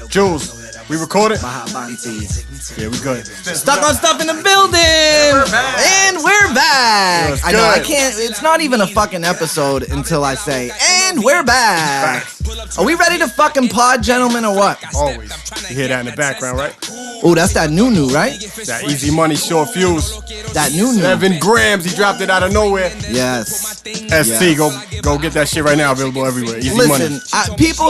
Jules, we recorded? Yeah, we good. Stuck on Stuff in the building! And we're back! I know, I can't, it's not even a fucking episode until I say, and we're back! Are we ready to fucking pod, gentlemen, or what? Always. You hear that in the background, right? Oh, that's that new, right? That Easy Money Short Fuse. That new. 7 grams, he dropped it out of nowhere. Yes. ST, go get that shit right now, available everywhere. Easy Listen, Money.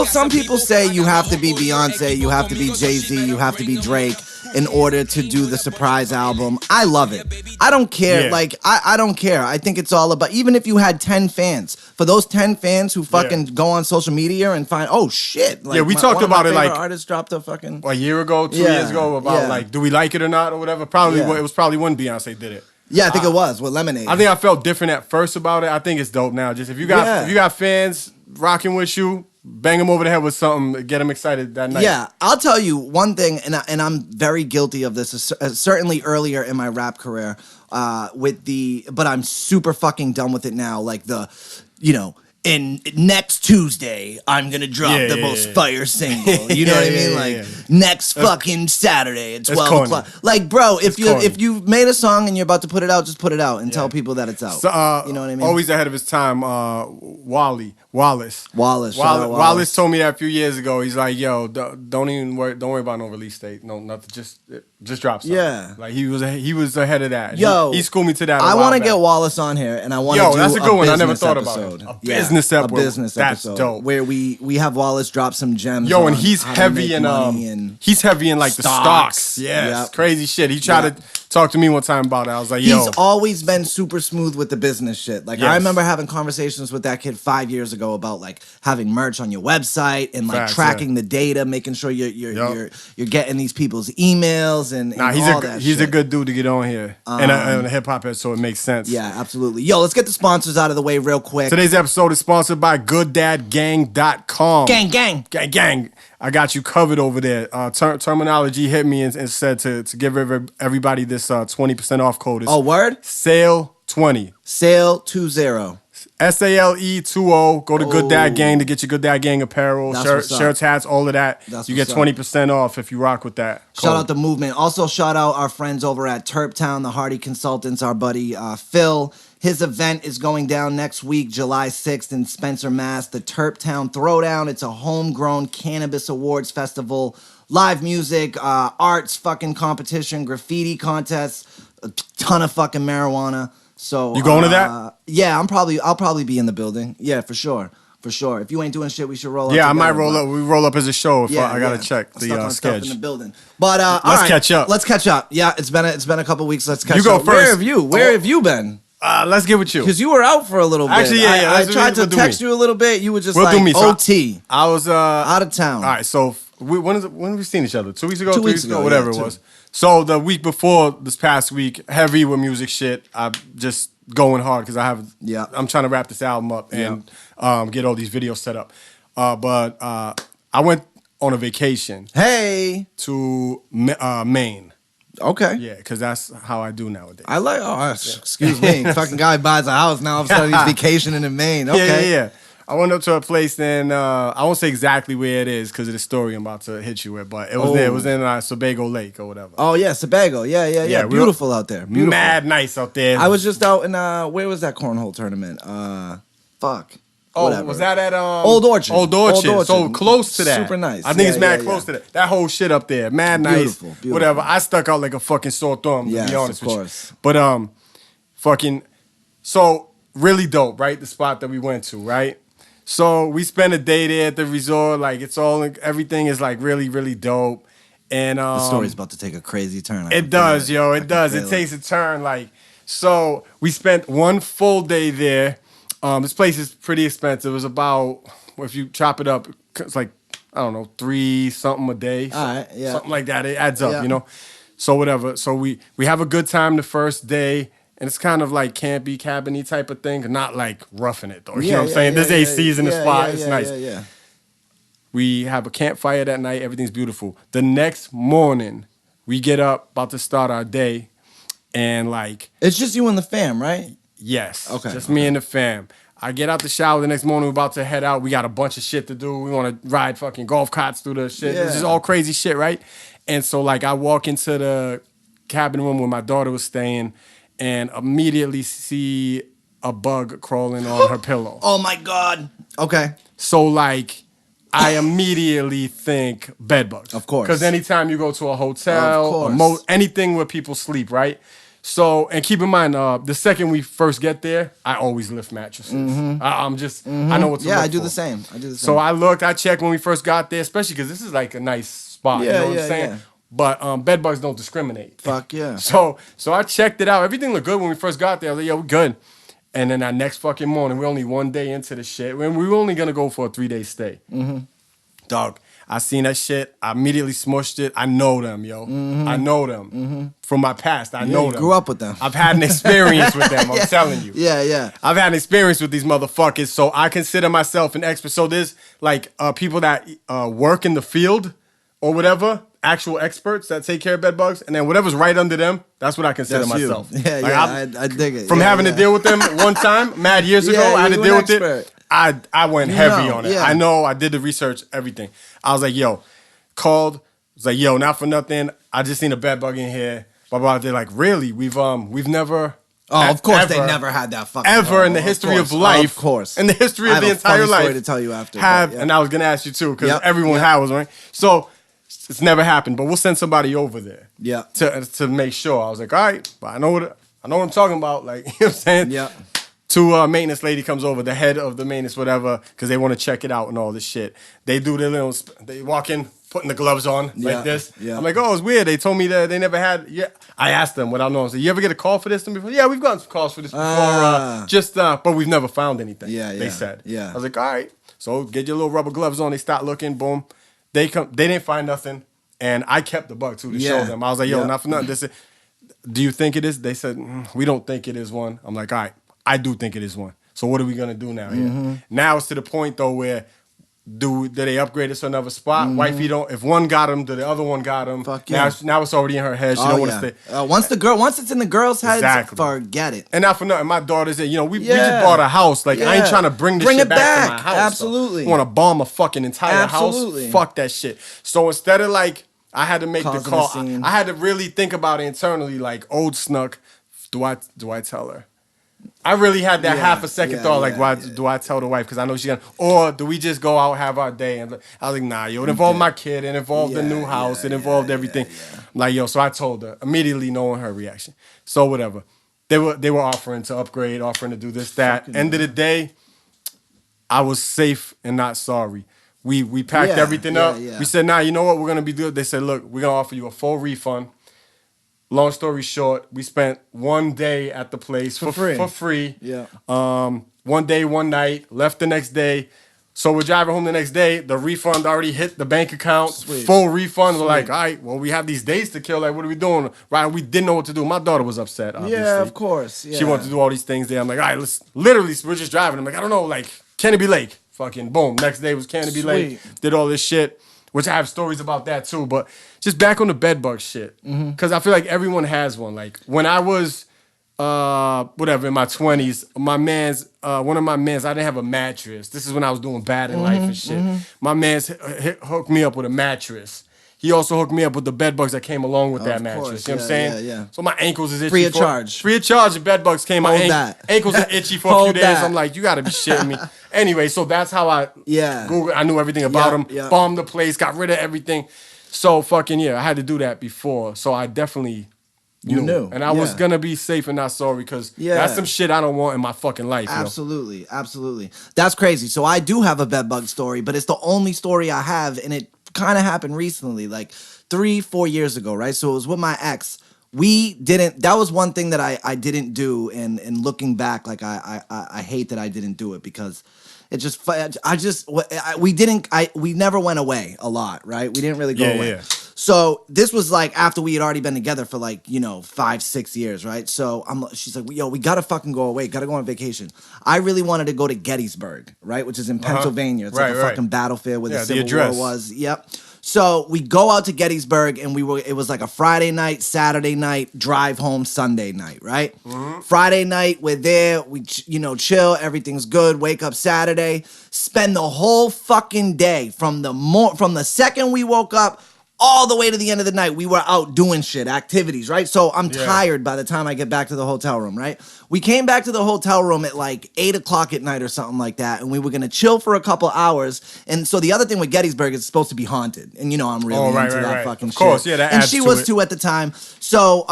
Some people say you have to be Beyonce, you have to be Jay-Z, you have to be Drake in order to do the surprise album. I love it. I don't care. Yeah. I don't care. I think it's all about, even if you had 10 fans, for those 10 fans who fucking go on social media and find, oh shit. Like, we talked about it like artists dropped a fucking a year ago, 2 years ago about like, do we like it or not or whatever. Probably it was probably when Beyonce did it. Yeah, I think it was with Lemonade. I think I felt different at first about it. I think it's dope now. Just if you got fans rocking with you, bang them over the head with something, get them excited that night. Yeah, I'll tell you one thing, and I'm very guilty of this, certainly earlier in my rap career, but I'm super fucking done with it now. Like and next Tuesday, I'm gonna drop the most fire single. You know what I mean? Like next fucking Saturday at 12 o'clock. Like, bro, if you made a song and you're about to put it out, just put it out and tell people that it's out. So, you know what I mean? Always ahead of his time. Wallace told me that a few years ago. He's like, yo, don't worry about no release date, no nothing. Just drop something. Yeah, like he was ahead of that. Yo, he schooled me to that. I want to get Wallace on here, and I want to do that's a good one. I never thought episode. about it. A business episode. That's dope. Where we have Wallace drop some gems. Yo, and he's heavy in he's heavy in like the stocks. Yes, crazy shit. He tried to talk to me one time about it. I was like, yo, he's always been super smooth with the business shit. Like I remember having conversations with that kid 5 years ago about like having merch on your website and like tracking the data, making sure you're getting these people's emails and he's a good dude to get on here and a hip hop head, so it makes sense. Yeah, absolutely. Yo, let's get the sponsors out of the way real quick. Today's episode is sponsored by GoodDadGang.com. Gang. I got you covered over there. Terminology hit me and said to give everybody this 20% off code. Oh, word? SALE20. SALE20. SALE20. Go to Good Dad Gang to get your Good Dad Gang apparel, shirts, hats, all of that. You get 20% off if you rock with that code. Shout out the movement. Also, shout out our friends over at Terptown, the Hardy Consultants, our buddy Phil. His event is going down next week, July 6th in Spencer, Mass. The Terptown Throwdown. It's a homegrown cannabis awards festival. Live music, arts fucking competition, graffiti contests, a ton of fucking marijuana. So you going to that? Yeah, I'll probably be in the building. Yeah, for sure. If you ain't doing shit, we should roll up. Yeah, together, I might roll up. We roll up as a show if I gotta check the schedule. In the building. But let's catch up. Let's catch up. Yeah, it's been a couple weeks. Let's catch up. You go first. Where have you been? Let's get with you. Because you were out for a little bit. Actually, I tried to text you a little bit. You were just OT. I was out of town. All right, so when have we seen each other? 2 weeks ago? 3 weeks ago? Whatever it was. So the week before this past week, heavy with music shit. I'm just going hard because I'm trying to wrap this album up and get all these videos set up. But I went on a vacation. Hey. To Maine. Okay. Yeah, because that's how I do nowadays. I like, excuse me. Fucking guy buys a house now. All of a sudden he's vacationing in Maine. Okay. Yeah. I went up to a place and I won't say exactly where it is because of the story I'm about to hit you with, but it was there. It was in Sebago Lake or whatever. Oh, yeah, Sebago. Yeah. Beautiful out there. Beautiful. Mad nice out there. I was just out in, where was that cornhole tournament? Whatever. Was that at Old Orchard? Old Orchard. So close to that. Super nice. I think it's mad close to that. That whole shit up there, mad nice. Beautiful. Whatever. I stuck out like a fucking sore thumb. To be honest with you. But fucking, so really dope, right? The spot that we went to, right? So we spent a day there at the resort. Like everything is like really, really dope. And the story's about to take a crazy turn. It does, yo. It does. It takes a turn. Like, so we spent one full day there. This place is pretty expensive. It was about, if you chop it up, it's like, I don't know, 3 something a day. All right, yeah. Something like that. It adds up, you know? So whatever. So we have a good time the first day, and it's kind of like campy, cabiny type of thing. Not like roughing it, though. You know what I'm saying? There's ACs in the spot. It's nice. Yeah. We have a campfire that night. Everything's beautiful. The next morning, we get up, about to start our day, and like... It's just you and the fam, right? Yes. Okay. Just me and the fam. I get out the shower the next morning. We're about to head out. We got a bunch of shit to do. We want to ride fucking golf carts through the shit. This is all crazy shit, right? And so like I walk into the cabin room where my daughter was staying and immediately see a bug crawling on her pillow. Oh my God. Okay. So like I immediately think bed bugs. Of course. Because anytime you go to a hotel, anything where people sleep, right? So, and keep in mind, the second we first get there, I always lift mattresses. I know what to look for. I do the same. So I checked when we first got there, especially because this is like a nice spot. You know what I'm saying? But bed bugs don't discriminate. Fuck yeah. So I checked it out. Everything looked good when we first got there. I was like, yo, we're good. And then that next fucking morning, we're only one day into the shit. We were only going to go for a 3-day stay. Dog, I seen that shit. I immediately smushed it. I know them, yo. I know them. From my past, I know them. Grew up with them. I've had an experience with them, I'm telling you. Yeah. I've had an experience with these motherfuckers, so I consider myself an expert. So there's like people that work in the field or whatever, actual experts that take care of bed bugs, and then whatever's right under them, that's what I consider myself. I dig it. From having to deal with them one time, mad years ago, I had to deal with it. I went heavy on it. Yeah. I know, I did the research, everything. I was like, yo, called. I was like, yo, not for nothing. I just seen a bed bug in here. Blah, blah. They're like, really? We've never... Oh, of course, they never had that fucking... Ever in the history of life. Of course. In the history of the entire life. I have a funny story to tell you after. And I was going to ask you too, because everyone had was, right? So... It's never happened, but we'll send somebody over there. Yeah. To make sure. I was like, all right, but I know what I'm talking about. Like, you know what I'm saying? Yeah. Two maintenance lady comes over, the head of the maintenance, whatever, because they want to check it out and all this shit. They do their little, they walk in, putting the gloves on like this. Yeah. I'm like, oh, it's weird. They told me that they never had. Yeah. I asked them without knowing. So, you ever get a call for this before? Yeah, we've gotten some calls for this before. But we've never found anything. Yeah. They said. Yeah. I was like, all right. So get your little rubber gloves on. They start looking. Boom. They didn't find nothing, and I kept the bug too to show them. I was like, yo, not for nothing. Do you think it is? They said, we don't think it is one. I'm like, all right, I do think it is one. So what are we gonna do now here? Now it's to the point though where do they upgrade us to another spot? Wifey don't. If one got him, do the other one got him? Fuck yeah. Now it's already in her head. She don't want to stay. Once it's in the girl's head, forget it. And not for nothing, my daughter's in. We just bought a house. Like I ain't trying to bring this shit back to my house. Absolutely. Want to bomb a fucking entire house? Fuck that shit. So instead of like, I had to make the call. I had to really think about it internally. Like, old Snuk, do I tell her? I really had that half a second thought, like, do I tell the wife? Because I know she's gonna, or do we just go out, have our day? And I was like, nah, yo, it involved my kid, it involved the new house, it involved everything. I'm like, yo, so I told her, immediately knowing her reaction. So whatever. They were offering to upgrade, offering to do this, that. End of the day, I was safe and not sorry. We packed everything up. We said, nah, you know what, we're gonna be good. They said, look, we're gonna offer you a full refund. Long story short, we spent one day at the place for free. Yeah. 1 day, one night, left the next day. So we're driving home the next day. The refund already hit the bank account. Sweet. Full refund. We're like, all right, well, we have these days to kill. Like, what are we doing? Right? We didn't know what to do. My daughter was upset, obviously. Yeah, of course. Yeah. She wanted to do all these things there. I'm like, all right, we're just driving. I'm like, I don't know, like, Canobie Lake. Fucking boom. Next day was Canobie Lake. Did all this shit. Which I have stories about that too, but just back on the bed bug shit. Because I feel like everyone has one. Like when I was, in my 20s, one of my mans, I didn't have a mattress. This is when I was doing bad in life and shit. My mans hooked me up with a mattress. He also hooked me up with the bed bugs that came along with that mattress. You know what I'm saying? Yeah. So my ankles is itchy. Free of charge. Free of charge. The bed bugs came. My ankles are itchy for a few days. I'm like, you gotta be shitting me. Anyway, so that's how I Googled. I knew everything about him. Bombed the place. Got rid of everything. So fucking I had to do that before. So I definitely knew. And I was gonna be safe and not sorry because that's some shit I don't want in my fucking life. Absolutely. Absolutely. That's crazy. So I do have a bed bug story, but it's the only story I have, and it kind of happened recently, like 3-4 years ago, right? So it was with my ex. That was one thing that I didn't do, and looking back, like I hate that I didn't do it because it just, we never went away a lot, right? We didn't really go away. Yeah. So this was like after we had already been together for like, 5-6 years, right? So she's like, yo, we gotta fucking go away, gotta go on vacation. I really wanted to go to Gettysburg, right? Which is in Pennsylvania. It's like a fucking battlefield where the Civil War was. Yep. So we go out to Gettysburg, and it was like a Friday night, Saturday night, drive home Sunday night, right? Mm-hmm. Friday night, we're there, we chill, everything's good. Wake up Saturday, spend the whole fucking day from the second we woke up all the way to the end of the night. We were out doing shit, activities, right? So I'm tired by the time I get back to the hotel room, right? We came back to the hotel room at like 8 o'clock at night or something like that, and we were gonna chill for a couple hours. And so the other thing with Gettysburg is it's supposed to be haunted, and I'm really into that fucking shit. Of course, that and adds she to was it. too at the time. So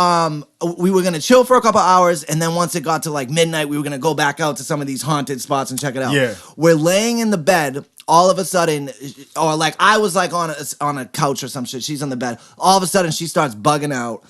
we were gonna chill for a couple hours, and then once it got to like midnight, we were gonna go back out to some of these haunted spots and check it out. Yeah. We're laying in the bed. All of a sudden, or like I was like on a couch or some shit. She's on the bed. All of a sudden, she starts bugging out.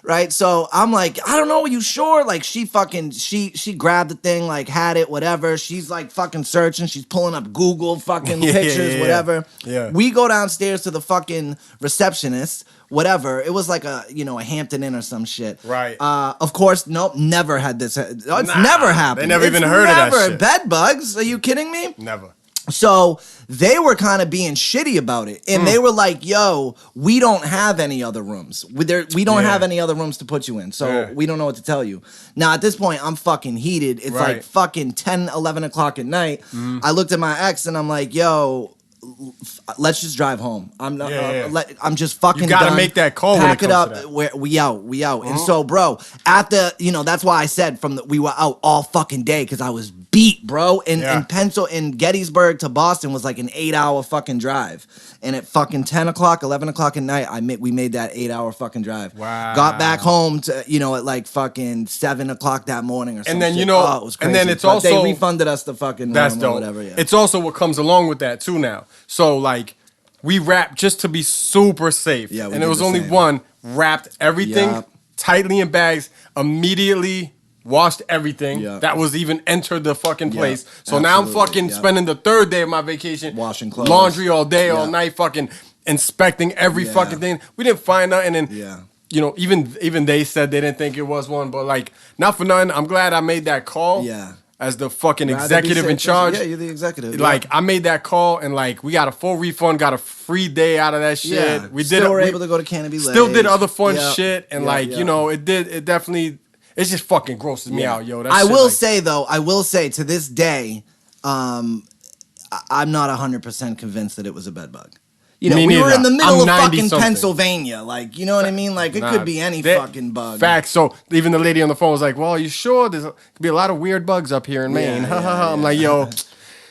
Right? So I'm like, I don't know, are you sure? Like she grabbed the thing, like had it, whatever. She's like fucking searching. She's pulling up Google fucking pictures, whatever. Yeah. We go downstairs to the fucking receptionist. Whatever. It was like a Hampton Inn or some shit. Right. Of course, nope, never had this. It's never happened. They never even heard of that shit. Bed bugs. Are you kidding me? Never. So they were kind of being shitty about it. And they were like, yo, we don't have any other rooms. We don't have any other rooms to put you in. So we don't know what to tell you. Now, at this point, I'm fucking heated. It's like fucking 10, 11 o'clock at night. I looked at my ex and I'm like, yo, let's just drive home. I'm not. I'm just fucking. You gotta done. make that call. Pack when it it up. comes to that. We out. And so, bro, at the that's why I said we were out all fucking day because I was beat, bro. In Gettysburg to Boston was like an 8-hour fucking drive. And at fucking 10 o'clock, 11 o'clock at night, we made that 8-hour fucking drive. Wow. Got back home to at like fucking 7 o'clock that morning or something. And then it was crazy. and then it's but they also refunded us the fucking that's room dope. Or whatever. Yeah. It's also what comes along with that too now. So like we wrapped just to be super safe. Yeah, and it was only one, wrapped everything tightly in bags, immediately washed everything that was even entered the fucking place. So now I'm fucking spending the third day of my vacation washing clothes, laundry all day, all night, fucking inspecting every fucking thing. We didn't find nothing, and even they said they didn't think it was one, but like not for nothing, I'm glad I made that call. Yeah. As the fucking executive in charge. Yeah, you're the executive. Like, I made that call, and like, we got a full refund, got a free day out of that shit. Yeah. We were able to go to Canobie Lake. Still did other fun shit, and it definitely, it just fucking grosses me out, yo. I will say to this day, I'm not 100% convinced that it was a bed bug. We were in the middle of fucking Pennsylvania. Like, you know what I mean? Like, it could be any fucking bug. Facts. So, even the lady on the phone was like, well, are you sure? There could be a lot of weird bugs up here in Maine. I'm like, yo.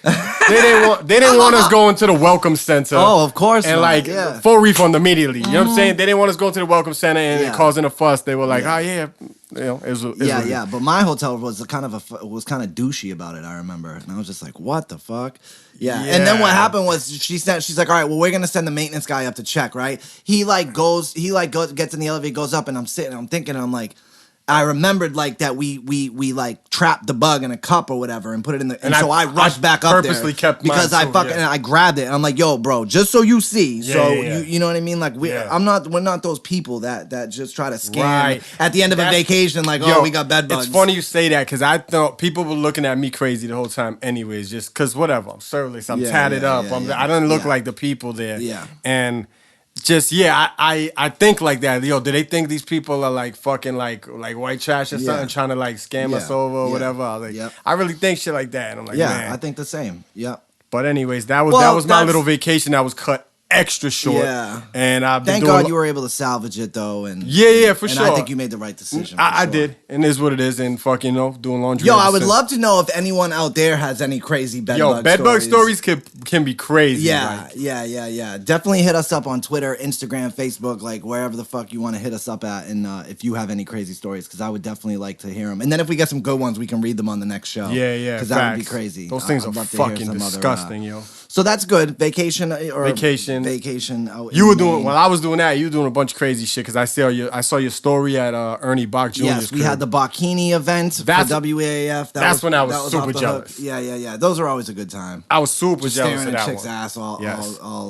They didn't want us going to the welcome center. Oh, of course. And full refund immediately. You know what I'm saying? They didn't want us going to the welcome center and causing a fuss. They were like, it was but my hotel was kind of douchey about it. I remember, and I was just like, what the fuck? Yeah. And then what happened was she's like, all right, well, we're gonna send the maintenance guy up to check, right? He gets in the elevator, goes up, and I'm sitting, I'm thinking, I'm like. I remembered like that we like trapped the bug in a cup or whatever and put it in the and so I rushed back up there because I grabbed it and I'm like, yo, bro, just so you see, you know what I mean? Like we're not those people that just try to scam at the end of a vacation like, we got bed bugs. It's funny you say that because I thought people were looking at me crazy the whole time anyways, just because whatever, I'm surly, I'm tatted up, I don't look like the people there, and. Just I think like that. Yo, do they think these people are like fucking like white trash or something, trying to like scam us over or whatever? I was like, I really think shit like that. And I'm like, man. I think the same. Yeah. But anyways, that was my little vacation that was cut extra short. Yeah. And I've been Thank God you were able to salvage it though. And for sure. I think you made the right decision. I did. And it is what it is. And fucking doing laundry. Yo, I would love to know if anyone out there has any crazy bed bug stories can be crazy. Yeah, yeah. Definitely hit us up on Twitter, Instagram, Facebook, like wherever the fuck you want to hit us up at. And if you have any crazy stories, because I would definitely like to hear them. And then if we get some good ones, we can read them on the next show. Yeah. Because that would be crazy. Those things are fucking disgusting, yo. So that's good. Vacation. Vacation. You were doing while I was doing that. You were doing a bunch of crazy shit because I saw your story at Ernie Bach Jr.'s Yes, we had the Bachini event for WAAF. That's when I was super jealous. Yeah. Those are always a good time. I was super jealous of that chick's one. Ass all,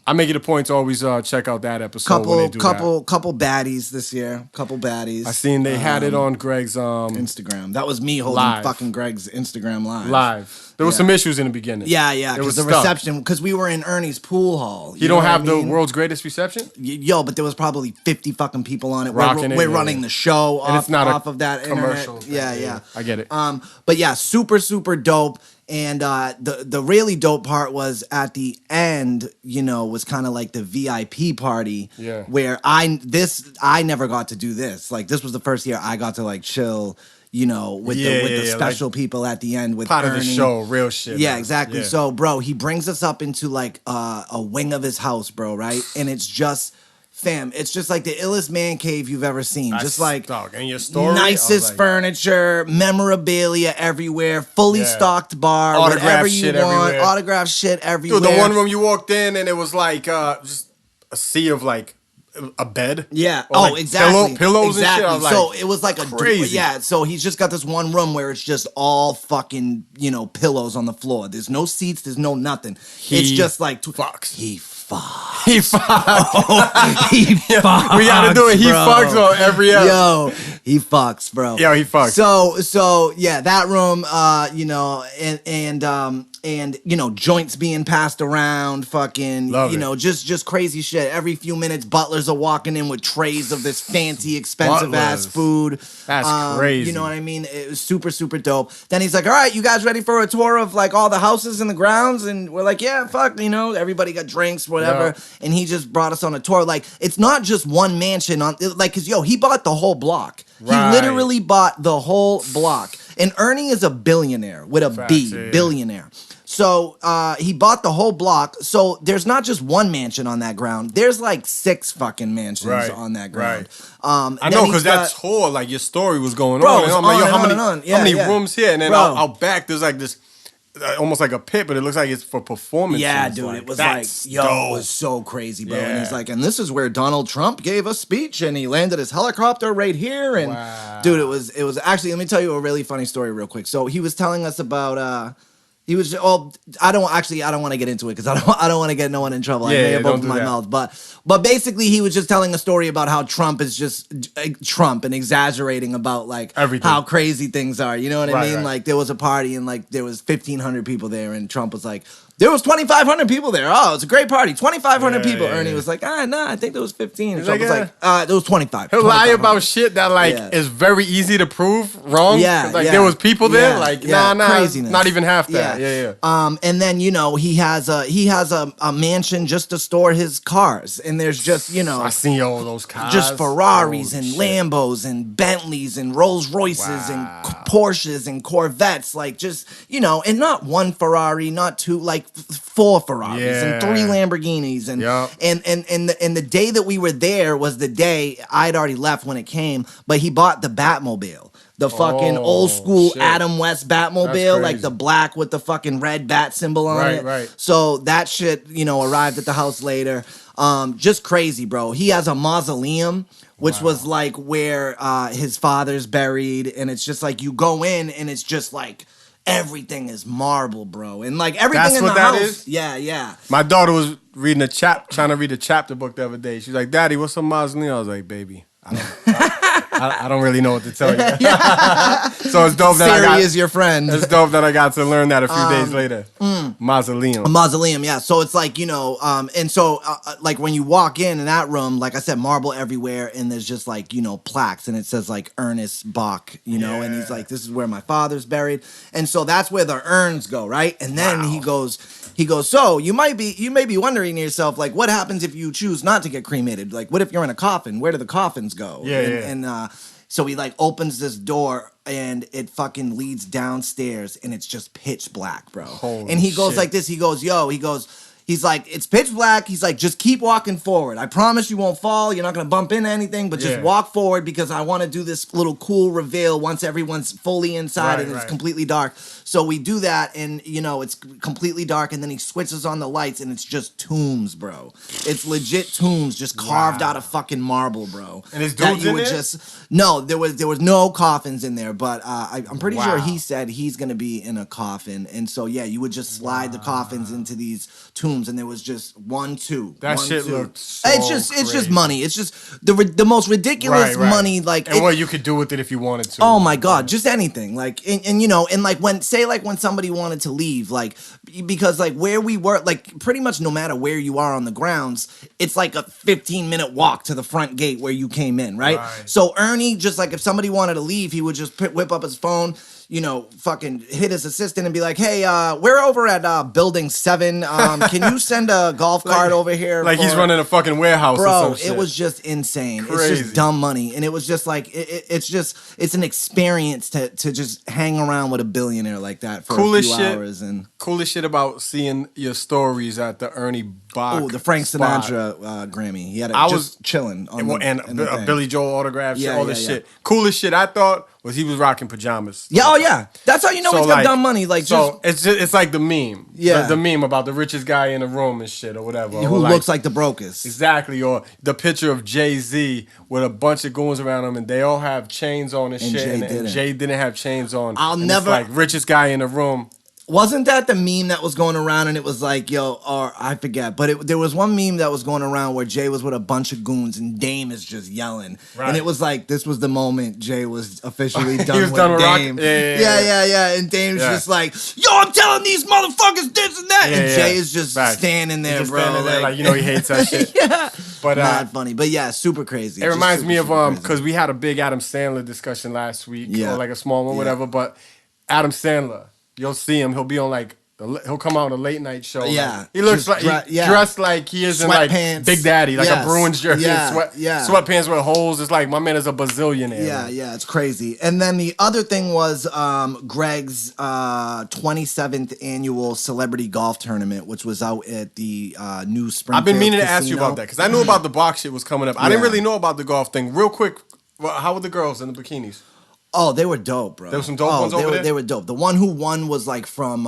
I make it a point to always check out that episode when they do couple baddies this year. Couple baddies. I seen they had it on Greg's Instagram. That was me holding fucking Greg's Instagram live. There was some issues in the beginning. Yeah, because because the reception, because we were in Ernie's pool hall. He don't have the world's greatest reception? Yo, but there was probably 50 fucking people on it. We're running the show off of that commercial internet. Yeah. I get it. But yeah, super, super dope. And the really dope part was at the end, was kind of like the VIP party. Yeah. Where I never got to do this. Like, this was the first year I got to like chill, with the special like, people at the end with part Ernie. Of the show, real shit. Yeah, man. exactly. Yeah. So, bro, he brings us up into like a wing of his house, bro, right? And it's just... Fam, it's just like the illest man cave you've ever seen. Just like dog. And your story, nicest furniture, memorabilia everywhere, fully stocked bar, autograph whatever you shit want, everywhere. autograph shit everywhere. Dude, the one room you walked in and it was like just a sea of like a bed. Yeah. Like exactly. Pillows exactly. and shit. I was like, so it was like crazy. So he's just got this one room where it's just all fucking pillows on the floor. There's no seats. There's no nothing. It's just like fucks. He fucks. He fucks. He fucks. We gotta do it. He fucks on every episode. Yo, he fucks, bro. Yo, he fucks. So yeah, that room, and joints being passed around, fucking, just crazy shit. Every few minutes, butlers are walking in with trays of this fancy, expensive ass food. That's crazy. You know what I mean? It was super, super dope. Then he's like, all right, you guys ready for a tour of like all the houses and the grounds? And we're like, yeah, fuck, everybody got drinks, whatever. Yeah. And he just brought us on a tour. Like, it's not just one mansion cause he bought the whole block. Right. He literally bought the whole block. And Ernie is a billionaire with a B, billionaire. So he bought the whole block. So there's not just one mansion on that ground. There's like 6 fucking mansions on that ground. Right. I know, because that tour, like your story was going on. And I'm like, how many rooms here? And then out back, there's like this, almost like a pit, but it looks like it's for performances. Yeah, dude, it was like, it was so crazy, bro. Yeah. And he's like, and this is where Donald Trump gave a speech, and he landed his helicopter right here. And dude, it was actually, let me tell you a really funny story real quick. So he was telling us about, he was I don't want to get into it because I don't want to get no one in trouble. I may have opened my mouth, but basically he was just telling a story about how Trump is just Trump and exaggerating about like everything. How crazy things are. You know what I mean? Right. Like there was a party and like there was 1,500 people there, and Trump was like, there was 2,500 people there. Oh, it's a great party. 2,500 people. Ernie was like, I think there was 15. And Trump was like, there was 25. He'll lie about shit that like is very easy to prove wrong. Yeah, like there was people there. Like nah, craziness. Not even half that. Yeah. And then he has a mansion just to store his cars, and there's just I seen all those cars, just Ferraris and Lambos and Bentleys and Rolls Royces and Porsches and Corvettes, like just and not one Ferrari, not two, like 4 Ferraris and 3 Lamborghinis and the day that we were there was the day I'd already left when it came, but he bought the Batmobile. The fucking old school Adam West Batmobile, like the black with the fucking red bat symbol on it. Right. So that shit, arrived at the house later. Just crazy, bro. He has a mausoleum, which was like where his father's buried, and it's just like you go in and it's just like everything is marble, bro, and like everything in the house. Is? Yeah. My daughter was trying to read a chapter book the other day. She's like, "Daddy, what's a mausoleum?" I was like, "Baby, I don't really know what to tell you." So it's dope that Siri is your friend. It's dope that I got to learn that a few days later. Mausoleum. A mausoleum, yeah. So it's like, and so like when you walk in that room, like I said, marble everywhere, and there's just like, plaques, and it says like Ernest Bach, and he's like, this is where my father's buried. And so that's where the urns go, right? And then he goes, so you may be wondering to yourself, like, what happens if you choose not to get cremated? Like, what if you're in a coffin? Where do the coffins go? And so he like opens this door and it fucking leads downstairs and it's just pitch black, bro. Holy and he goes shit. like this. He goes, he's like, it's pitch black. He's like, just keep walking forward. I promise you won't fall. You're not going to bump into anything, but just walk forward because I want to do this little cool reveal once everyone's fully inside and it's completely dark. So we do that and, it's completely dark, and then he switches on the lights and it's just tombs, bro. It's legit tombs just carved out of fucking marble, bro. And his dudes in there? No, there was no coffins in there, but I'm pretty sure he said he's going to be in a coffin. And so, you would just slide the coffins into these tombs. rooms, and there was just 1, 2. That 1, shit 2. looked so it's just money. It's just the most ridiculous money. Like, and what you could do with it if you wanted to. Oh my God, just anything. Like, and you know, and like when somebody wanted to leave, like, because like where we were, like pretty much no matter where you are on the grounds, it's like a 15-minute walk to the front gate where you came in, right? So Ernie, just like if somebody wanted to leave, he would just whip up his phone, you know, fucking hit his assistant and be like, hey, we're over at building 7. Can you send a golf cart over here? Like he's running a fucking warehouse, bro, or some shit. It was just insane. Crazy. It's just dumb money. And it was just like, it's an experience to just hang around with a billionaire like that for a few hours. And coolest shit about seeing your stories at the Ernie Bach. Oh, the Frank Sinatra Grammy. He had it just chilling. And a Billy Joel autograph, all this shit. Coolest shit I thought was he was rocking pajamas. Yeah, oh yeah. That's how you know he's got dumb money. Like, so it's like the meme. Yeah. The meme about the richest guy in the room and shit or whatever. Who looks like the brokest. Exactly. Or the picture of Jay-Z with a bunch of goons around him and they all have chains on and shit. And Jay didn't have chains on. It's like richest guy in the room. Wasn't that the meme that was going around and it was like, yo, or I forget, but there was one meme that was going around where Jay was with a bunch of goons and Dame is just yelling. Right. And it was like, this was the moment Jay was officially done with Dame. Yeah. And Dame's just like, yo, I'm telling these motherfuckers this and that. And Jay is just standing there, bro. Standing there, like, you know, he hates that shit. But not funny. But yeah, super crazy. It reminds me of, because we had a big Adam Sandler discussion last week, or like a small one, whatever, but Adam Sandler, you'll see him. He'll be on like he'll come out on a late night show. Yeah, like, he looks like dressed like he is in like Big Daddy, like a Bruins jersey, sweatpants with holes. It's like my man is a bazillionaire. Yeah, it's crazy. And then the other thing was Greg's 27th annual celebrity golf tournament, which was out at the new Springfield I've been meaning to Casino. ask you about that because I knew about the box shit was coming up. I didn't really know about the golf thing. Real quick, how were the girls in the bikinis? Oh, they were dope, bro. There were some dope ones over there? They were dope. The one who won was like from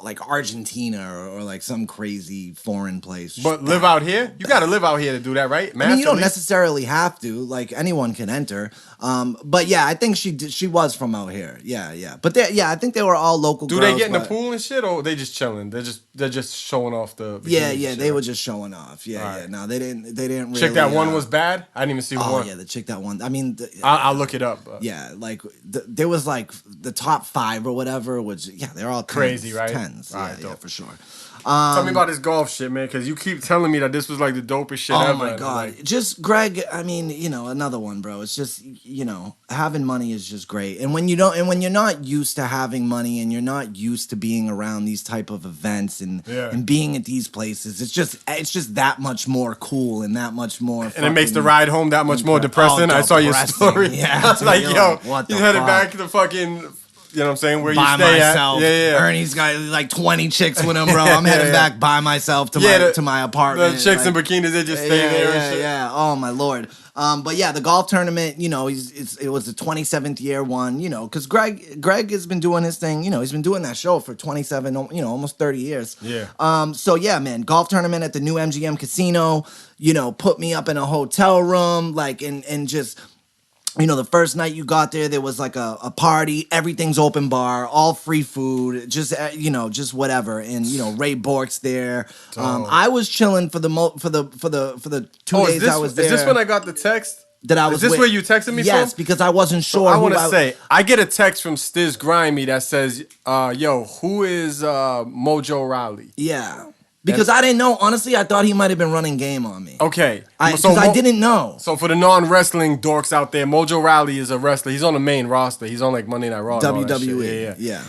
like Argentina or like some crazy foreign place. But live out here? You got to live out here to do that, right? I mean, you don't necessarily have to. Like, anyone can enter. But yeah, I think she was from out here. Yeah. But I think they were all local girls. Do they get in the pool and shit, or they just chilling? They're just showing off the Yeah, they were just showing off. Yeah. No, they didn't really. Chick that one was bad? I didn't even see one. Oh yeah, the chick that one. I mean, I'll look it up. Yeah, like there was like the top 5 or whatever, which they're all 10s, crazy, right? 10s. Yeah, for sure. Tell me about this golf shit, man, because you keep telling me that this was like the dopest shit ever. Oh my God. Like, just Greg, I mean, you know, another one, bro. It's just, you know, having money is just great. And when you're not used to having money and you're not used to being around these type of events and being at these places, it's just that much more cool and that much more and it makes the ride home that much more depressing. I saw your story. Yeah. I was like, yo, you headed back to the fucking... You know what I'm saying? Where by you stay myself. At. Yeah. Ernie's got like 20 chicks with him, bro. I'm heading back by myself to my apartment. The chicks in bikinis, they just stay there and shit. Yeah. Oh my Lord. But yeah, the golf tournament, you know, it was the 27th year one, you know, because Greg has been doing his thing, you know, he's been doing that show for 27, you know, almost 30 years. Yeah. So yeah, man, golf tournament at the new MGM Casino, you know, put me up in a hotel room, like, and just... You know, the first night you got there was like a party. Everything's open bar, all free food, just you know, just whatever. And you know, Ray Bork's there. I was chilling for the 2 days I was there. Is this when I got the text? That I was. Is this where you texted me from? Yes, because I wasn't sure. So I want to say I get a text from Stiz Grimy that says, "Yo, who is Mojo Raleigh?" Yeah. Because I didn't know. Honestly, I thought he might have been running game on me. Okay. Because I didn't know. So for the non-wrestling dorks out there, Mojo Raleigh is a wrestler. He's on the main roster. He's on like Monday Night Raw. WWE. Yeah.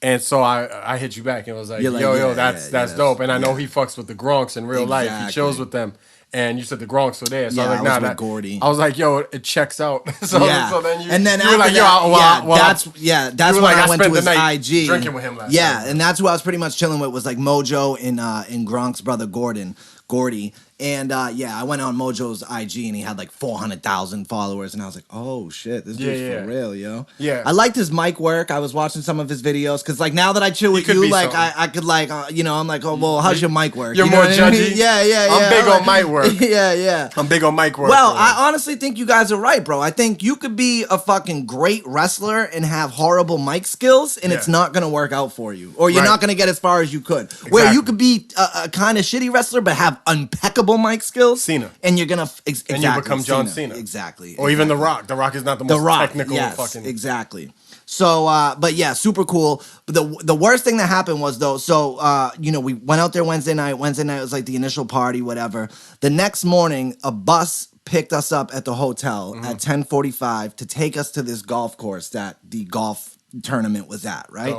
And so I hit you back and was like, yo, that's dope. And I know he fucks with the Gronks in real life. He chills with them. And you said the Gronks were there. So I was like, nah, Gordy. I was like, yo, it checks out. So then you were like, that's when I went to his IG. Drinking with him last night. And that's who I was pretty much chilling with was like Mojo and Gronk's brother Gordy. And I went on Mojo's IG and he had like 400,000 followers, and I was like, oh shit, this dude's for real, yo. Yeah. I liked his mic work. I was watching some of his videos because like now that I chill with you, like I could like I'm like, oh well, how's your mic work? You're more judgy. Yeah. I'm big on mic work. Yeah. I'm big on mic work. Well, I honestly think you guys are right, bro. I think you could be a fucking great wrestler and have horrible mic skills, and it's not gonna work out for you, or you're not gonna get as far as you could. Exactly. Where you could be a kind of shitty wrestler but have impeccable mic skills. Cena. And you're gonna and you become John Cena. Exactly. Or even The Rock. The Rock is not the most technical fucking. Exactly. So, but yeah, super cool. But the worst thing that happened was though, so we went out there Wednesday night. Wednesday night was like the initial party, whatever. The next morning, a bus picked us up at the hotel at 10:45 to take us to this golf course that the golf tournament was at, right?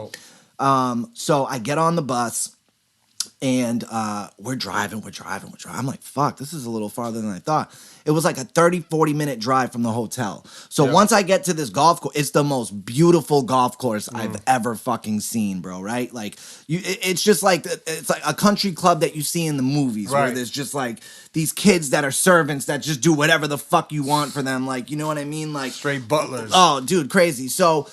So I get on the bus. And we're driving. I'm like, fuck, this is a little farther than I thought. It was like a 30-40 minute drive from the hotel. So once I get to this golf course, it's the most beautiful golf course I've ever fucking seen, bro, right? Like, it's just like, it's like a country club that you see in the movies where there's just like these kids that are servants that just do whatever the fuck you want for them. Like, you know what I mean? Like straight butlers. Oh, dude, crazy. So,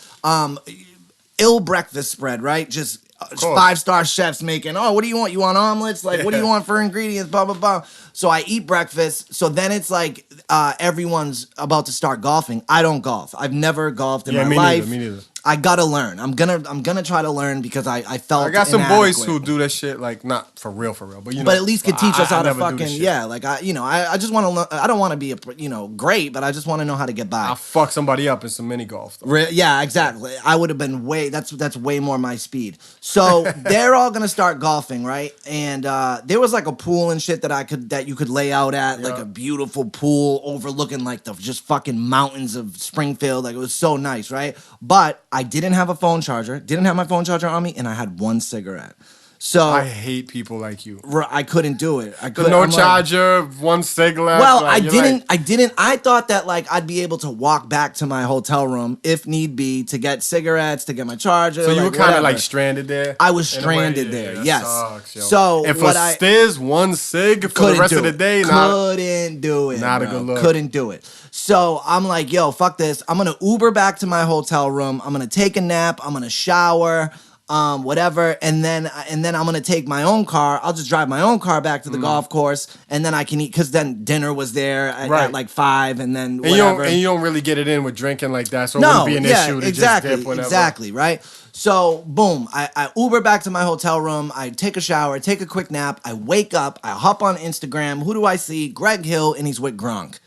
ill breakfast spread, right? Just 5-star chefs making, what do you want? You want omelets? Like, what do you want for ingredients? Blah, blah, blah. So I eat breakfast. So then it's like everyone's about to start golfing. I don't golf. I've never golfed in my life. Me neither. I gotta learn. I'm gonna try to learn because I felt I got some inadequate. boys who do that shit, like not for real, but but at least could teach us how to fucking like I just want to learn. I don't want to be great, but I just want to know how to get by. I'll fuck somebody up in some mini golf. Yeah, exactly. I would have been that's way more my speed. So they're all gonna start golfing, right? And there was like a pool and shit that you could lay out at, like a beautiful pool overlooking like the just fucking mountains of Springfield. Like it was so nice, right? But I didn't have a phone charger, didn't have my phone charger on me, and I had one cigarette. So I hate people like you. I couldn't do it. No charger, one cigarette. Well, I didn't. I thought that like I'd be able to walk back to my hotel room if need be to get cigarettes, to get my charger. So you were kind of like stranded there. I was stranded there. Yes. Sucks, so and for Stiz, one cig for the rest of the day, couldn't do it. Not a good look. Couldn't do it. So I'm like, yo, fuck this. I'm gonna Uber back to my hotel room. I'm gonna take a nap. I'm gonna shower. Whatever, and then I'm gonna take my own car. I'll just drive my own car back to the golf course, and then I can eat because then dinner was there at like 5, and then whatever. And you don't really get it in with drinking like that, so it wouldn't be an issue to just dip whatever. Exactly, right? So boom, I Uber back to my hotel room. I take a shower, take a quick nap. I wake up, I hop on Instagram. Who do I see? Greg Hill, and he's with Gronk.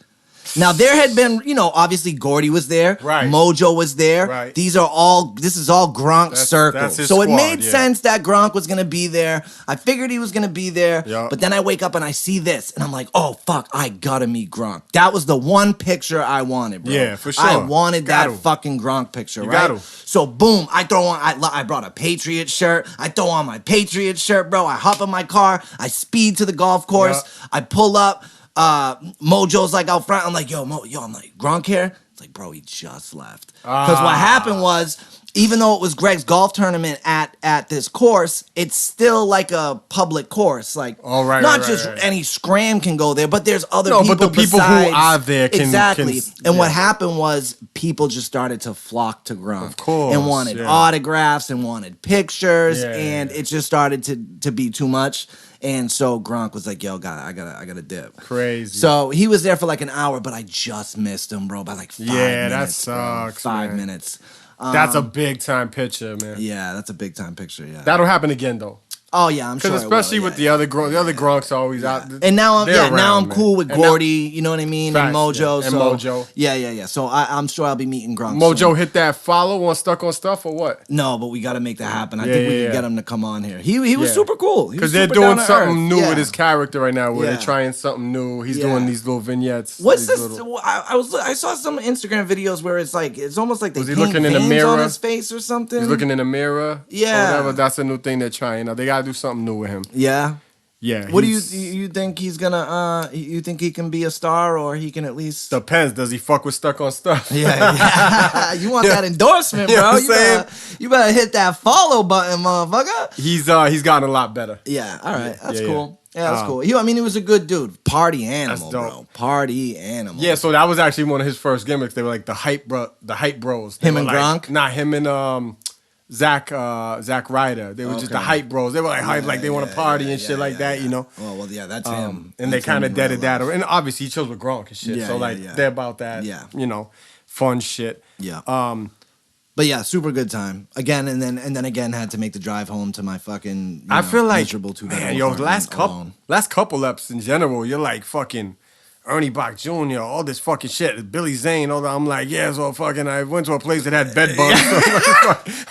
Now there had been, obviously Gordy was there, right? Mojo was there. Right. This is all Gronk's circle. So it made sense that Gronk was gonna be there. I figured he was gonna be there. Yep. But then I wake up and I see this, and I'm like, oh fuck, I gotta meet Gronk. That was the one picture I wanted, bro. Yeah, for sure. I wanted that fucking Gronk picture, right? So boom, I throw on. I brought a Patriot shirt. I throw on my Patriot shirt, bro. I hop in my car. I speed to the golf course. Yep. I pull up. Mojo's like out front. I'm like, I'm like, Gronk here? It's like, bro, he just left. Because what happened was, even though it was Greg's golf tournament at this course, it's still like a public course. Like, not just any scram can go there, but there's other people. No, but the people who are there can. Exactly. And what happened was, people just started to flock to Gronk. Of course. And wanted autographs and wanted pictures. And it just started to be too much. And so Gronk was like, yo, I gotta dip. Crazy. So he was there for like an hour, but I just missed him, bro, by like 5 minutes. Yeah, that sucks, 5 minutes. That's a big time picture, man. Yeah, that's a big time picture, yeah. That'll happen again, though. Oh yeah, I'm sure. Because especially with the other Gronks always out. And now I'm cool with Gordy. You know what I mean? And Mojo. And Mojo. Yeah. So I'm sure I'll be meeting Gronk. Mojo soon. hit that follow on Stuck on Stuff or what? No, but we got to make that happen. I think we can get him to come on here. He was super cool. Because they're doing something new with his character right now. Where they're trying something new. He's doing these little vignettes. What's this? I saw some Instagram videos where it's almost like they paint looking in the veins mirror on his face or something. He's looking in the mirror. Yeah. Or whatever. That's a new thing they're trying. They gotta do something new with him. Yeah. Yeah. What do you think he's gonna? You think he can be a star, or he can at least? Depends. Does he fuck with Stuck on Stuff? Yeah. You want that endorsement, bro? You know what I'm saying? You better hit that follow button, motherfucker. He's gotten a lot better. Yeah. All right. That's cool. Yeah, that's cool. He was a good dude. Party animal, bro. Party animal. Yeah. So that was actually one of his first gimmicks. They were like the hype bros. Him and Gronk. Nah, him and Zach Ryder. They were just the hype bros. They were like hype, like they want to party and shit like that, you know. Well, yeah, that's him. And they kind of deaded that. And obviously he chills with Gronk and shit. So they're about that, you know, fun shit. Yeah. But yeah, super good time again, and then again had to make the drive home to my fucking. I feel like miserable last couple eps in general, you're like fucking Ernie Bach Jr., all this fucking shit, Billy Zane, all that. I'm like, yeah, so fucking, I went to a place that had bed bugs.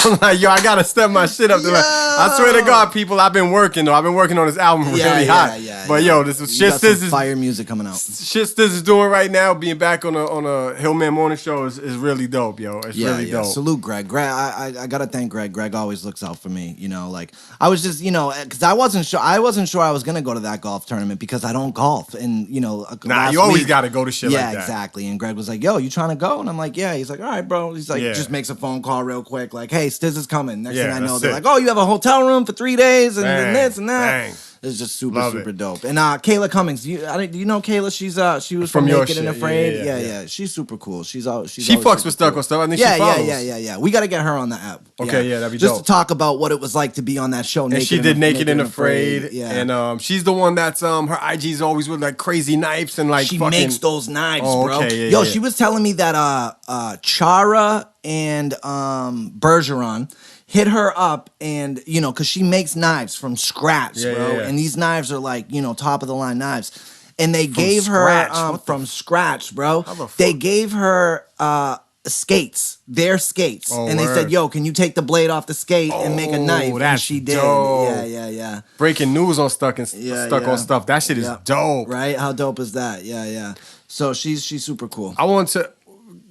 I'm like, yo, I gotta step my shit up. I swear to God, people, I've been working though. I've been working on this album really hot. But yo, this is shit. Stiz is fire music coming out. Shit Stiz is doing right now. Being back on a Hillman Morning Show is really dope, yo. It's really dope. Salute, Greg. Greg, I gotta thank Greg. Greg always looks out for me. You know, like I was just, you know, because I wasn't sure I was gonna go to that golf tournament because I don't golf, and you know. You always got to go to shit like that. Yeah, exactly. And Greg was like, yo, you trying to go? And I'm like, yeah. He's like, all right, bro. He's like, just makes a phone call real quick. Like, hey, Stiz is coming. Next thing I know, they're like, oh, you have a hotel room for 3 days and then this and that. Bang. It's just super dope. And Kayla Cummings, do you know Kayla? She was from Naked and Afraid. Yeah. She's super cool. She fucks with Stuck on Stuff. I think she follows. Yeah. We got to get her on the app. Okay, that'd be just dope. To talk about what it was like to be on that show. And she did Naked and Afraid. Yeah. And she's the one that's her IG's always with like crazy knives and like she fucking makes those knives, bro. Yo, she was telling me that Chara and Bergeron hit her up, and you know, because she makes knives from scratch, bro. And these knives are like, you know, top of the line knives. And they gave her from scratch, bro. They gave her skates, their skates, and they said, "Yo, can you take the blade off the skate and make a knife?" And she did. Dope. Yeah. Breaking news on Stuck on Stuff. That shit is dope, right? How dope is that? Yeah. So she's super cool. I want to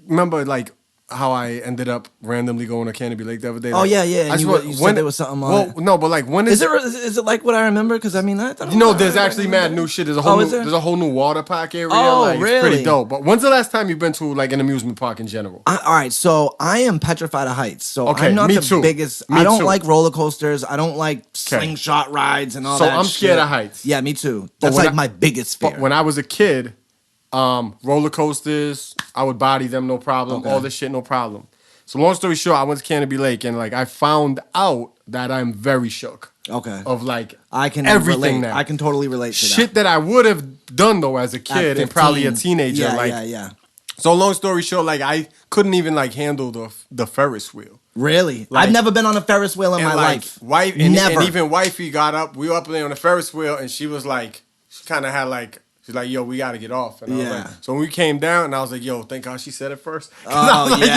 remember like how I ended up randomly going to Canobie Lake the other day. Oh yeah. And you said there was something on it. No, but like when is it like what I remember? Because I mean, there's actually mad new shit. There's a whole new water park area. Oh, like, really? It's pretty dope. But when's the last time you've been to like an amusement park in general? All right, so I am petrified of heights. So I'm not the biggest. I don't like roller coasters. I don't like slingshot rides and all that. So I'm scared of heights. Yeah, me too. That's like my biggest fear. When I was a kid, roller coasters, I would body them no problem. All this shit no problem. So long story short, I went to Canobie Lake and like I found out that I'm very shook. Okay. Of like I can everything relate. now. I can totally relate to that. Shit that I would have done though as a kid and probably a teenager. Yeah. So long story short, like I couldn't even like handle the Ferris wheel. Really? Like, I've never been on a Ferris wheel in my life. Never. And even wifey got up. We were up there on the Ferris wheel and she was like, she kind of had like. She's like, yo, we got to get off. And I was like, so when we came down, and I was like, yo, thank God she said it first. I was like, in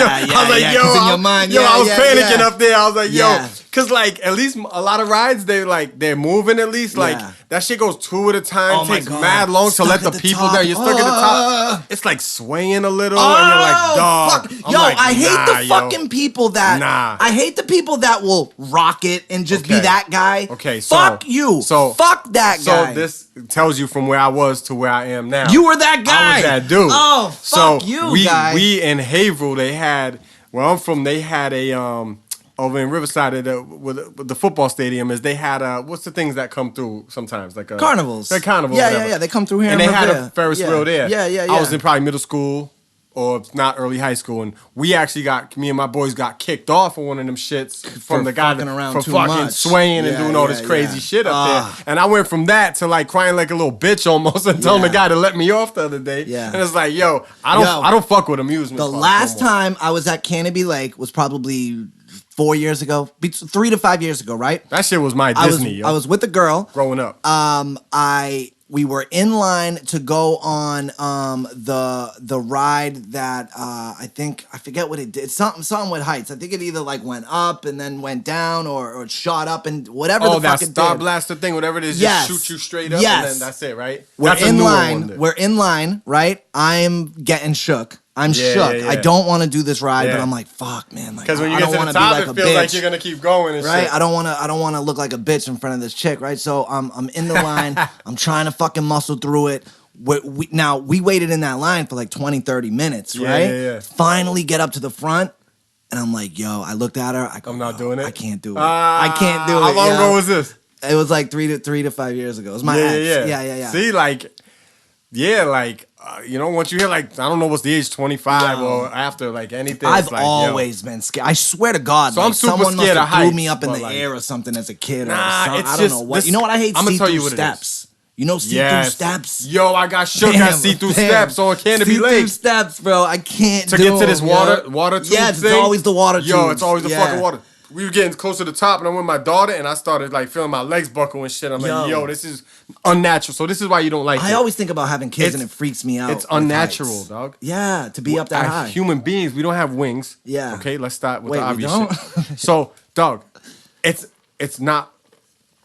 your mind, I was panicking up there. I was like, yo, because like at least a lot of rides, they're moving at least. Like that shit goes 2 at a time. Takes mad long to let the people down. You're stuck at the top. It's like swaying a little, and you're like, dog. Yo, I hate the fucking people that. I hate the people that will rock it and just be that guy. Okay, so fuck you. So fuck that guy. So this tells you from where I was to where I am now. You were that guy. I was that dude. Oh, fuck you, guy. We in Haverhill, they had where I'm from. They had a over in Riverside with the football stadium. Is they had what's the things that come through sometimes like carnivals. They're carnivals. Yeah. They come through here, and they had a Ferris wheel there. Yeah. I was in probably middle school. Or not early high school, and we actually me and my boys got kicked off of one of them shits from the guy for fucking swaying and doing all this crazy shit up there. And I went from that to like crying like a little bitch almost and telling the guy to let me off the other day. Yeah. And it's like, yo, I don't fuck with amusement. The last time I was at Canobie Lake was probably 4 years ago, 3 to 5 years ago, right? That shit was my Disney. I was with a girl growing up. We were in line to go on the ride that I forget what it did. Something with heights. I think it either like went up and then went down or shot up and whatever the fuck it did. Oh, that Star Blaster thing, whatever it is, just shoot you straight up and then that's it, right? We're in line, right? I'm getting shook. I'm shook. I don't want to do this ride, but I'm like, fuck, man. Like, because when you get to the top, it feels like you're gonna keep going, and right? shit. I don't want to look like a bitch in front of this chick, right? So I'm in the line. I'm trying to fucking muscle through it. We waited in that line for like 20, 30 minutes, right? Yeah. Finally get up to the front, and I'm like, yo. I looked at her. I go, I'm not doing it. I can't do it. I can't do it. How long ago was this? It was like 3 to 5 years ago. It was my ex. Yeah. See, like. Yeah, like, once you hit, like, I don't know what's the age, 25 or after, like, anything. I've always been scared. I swear to God. So like, I'm super someone scared must of have threw heights, me up in the like, air or something as a kid. Nah, I don't know what. You know what I hate? See-through steps. You know see-through steps? Yo, I got shook at see-through steps on Canobie Lake. See-through steps, bro. I can't to get to this water tube thing. It's always the water tube. Yo, it's always the fucking water. We were getting close to the top, and I'm with my daughter, and I started like feeling my legs buckle and shit. I'm like, yo, this is unnatural. So this is why you don't like it. I always think about having kids, and it freaks me out. It's unnatural, dog. Yeah, to be up that high. Human beings, we don't have wings. Yeah. Okay, let's start with the obvious shit. So, dog, it's not.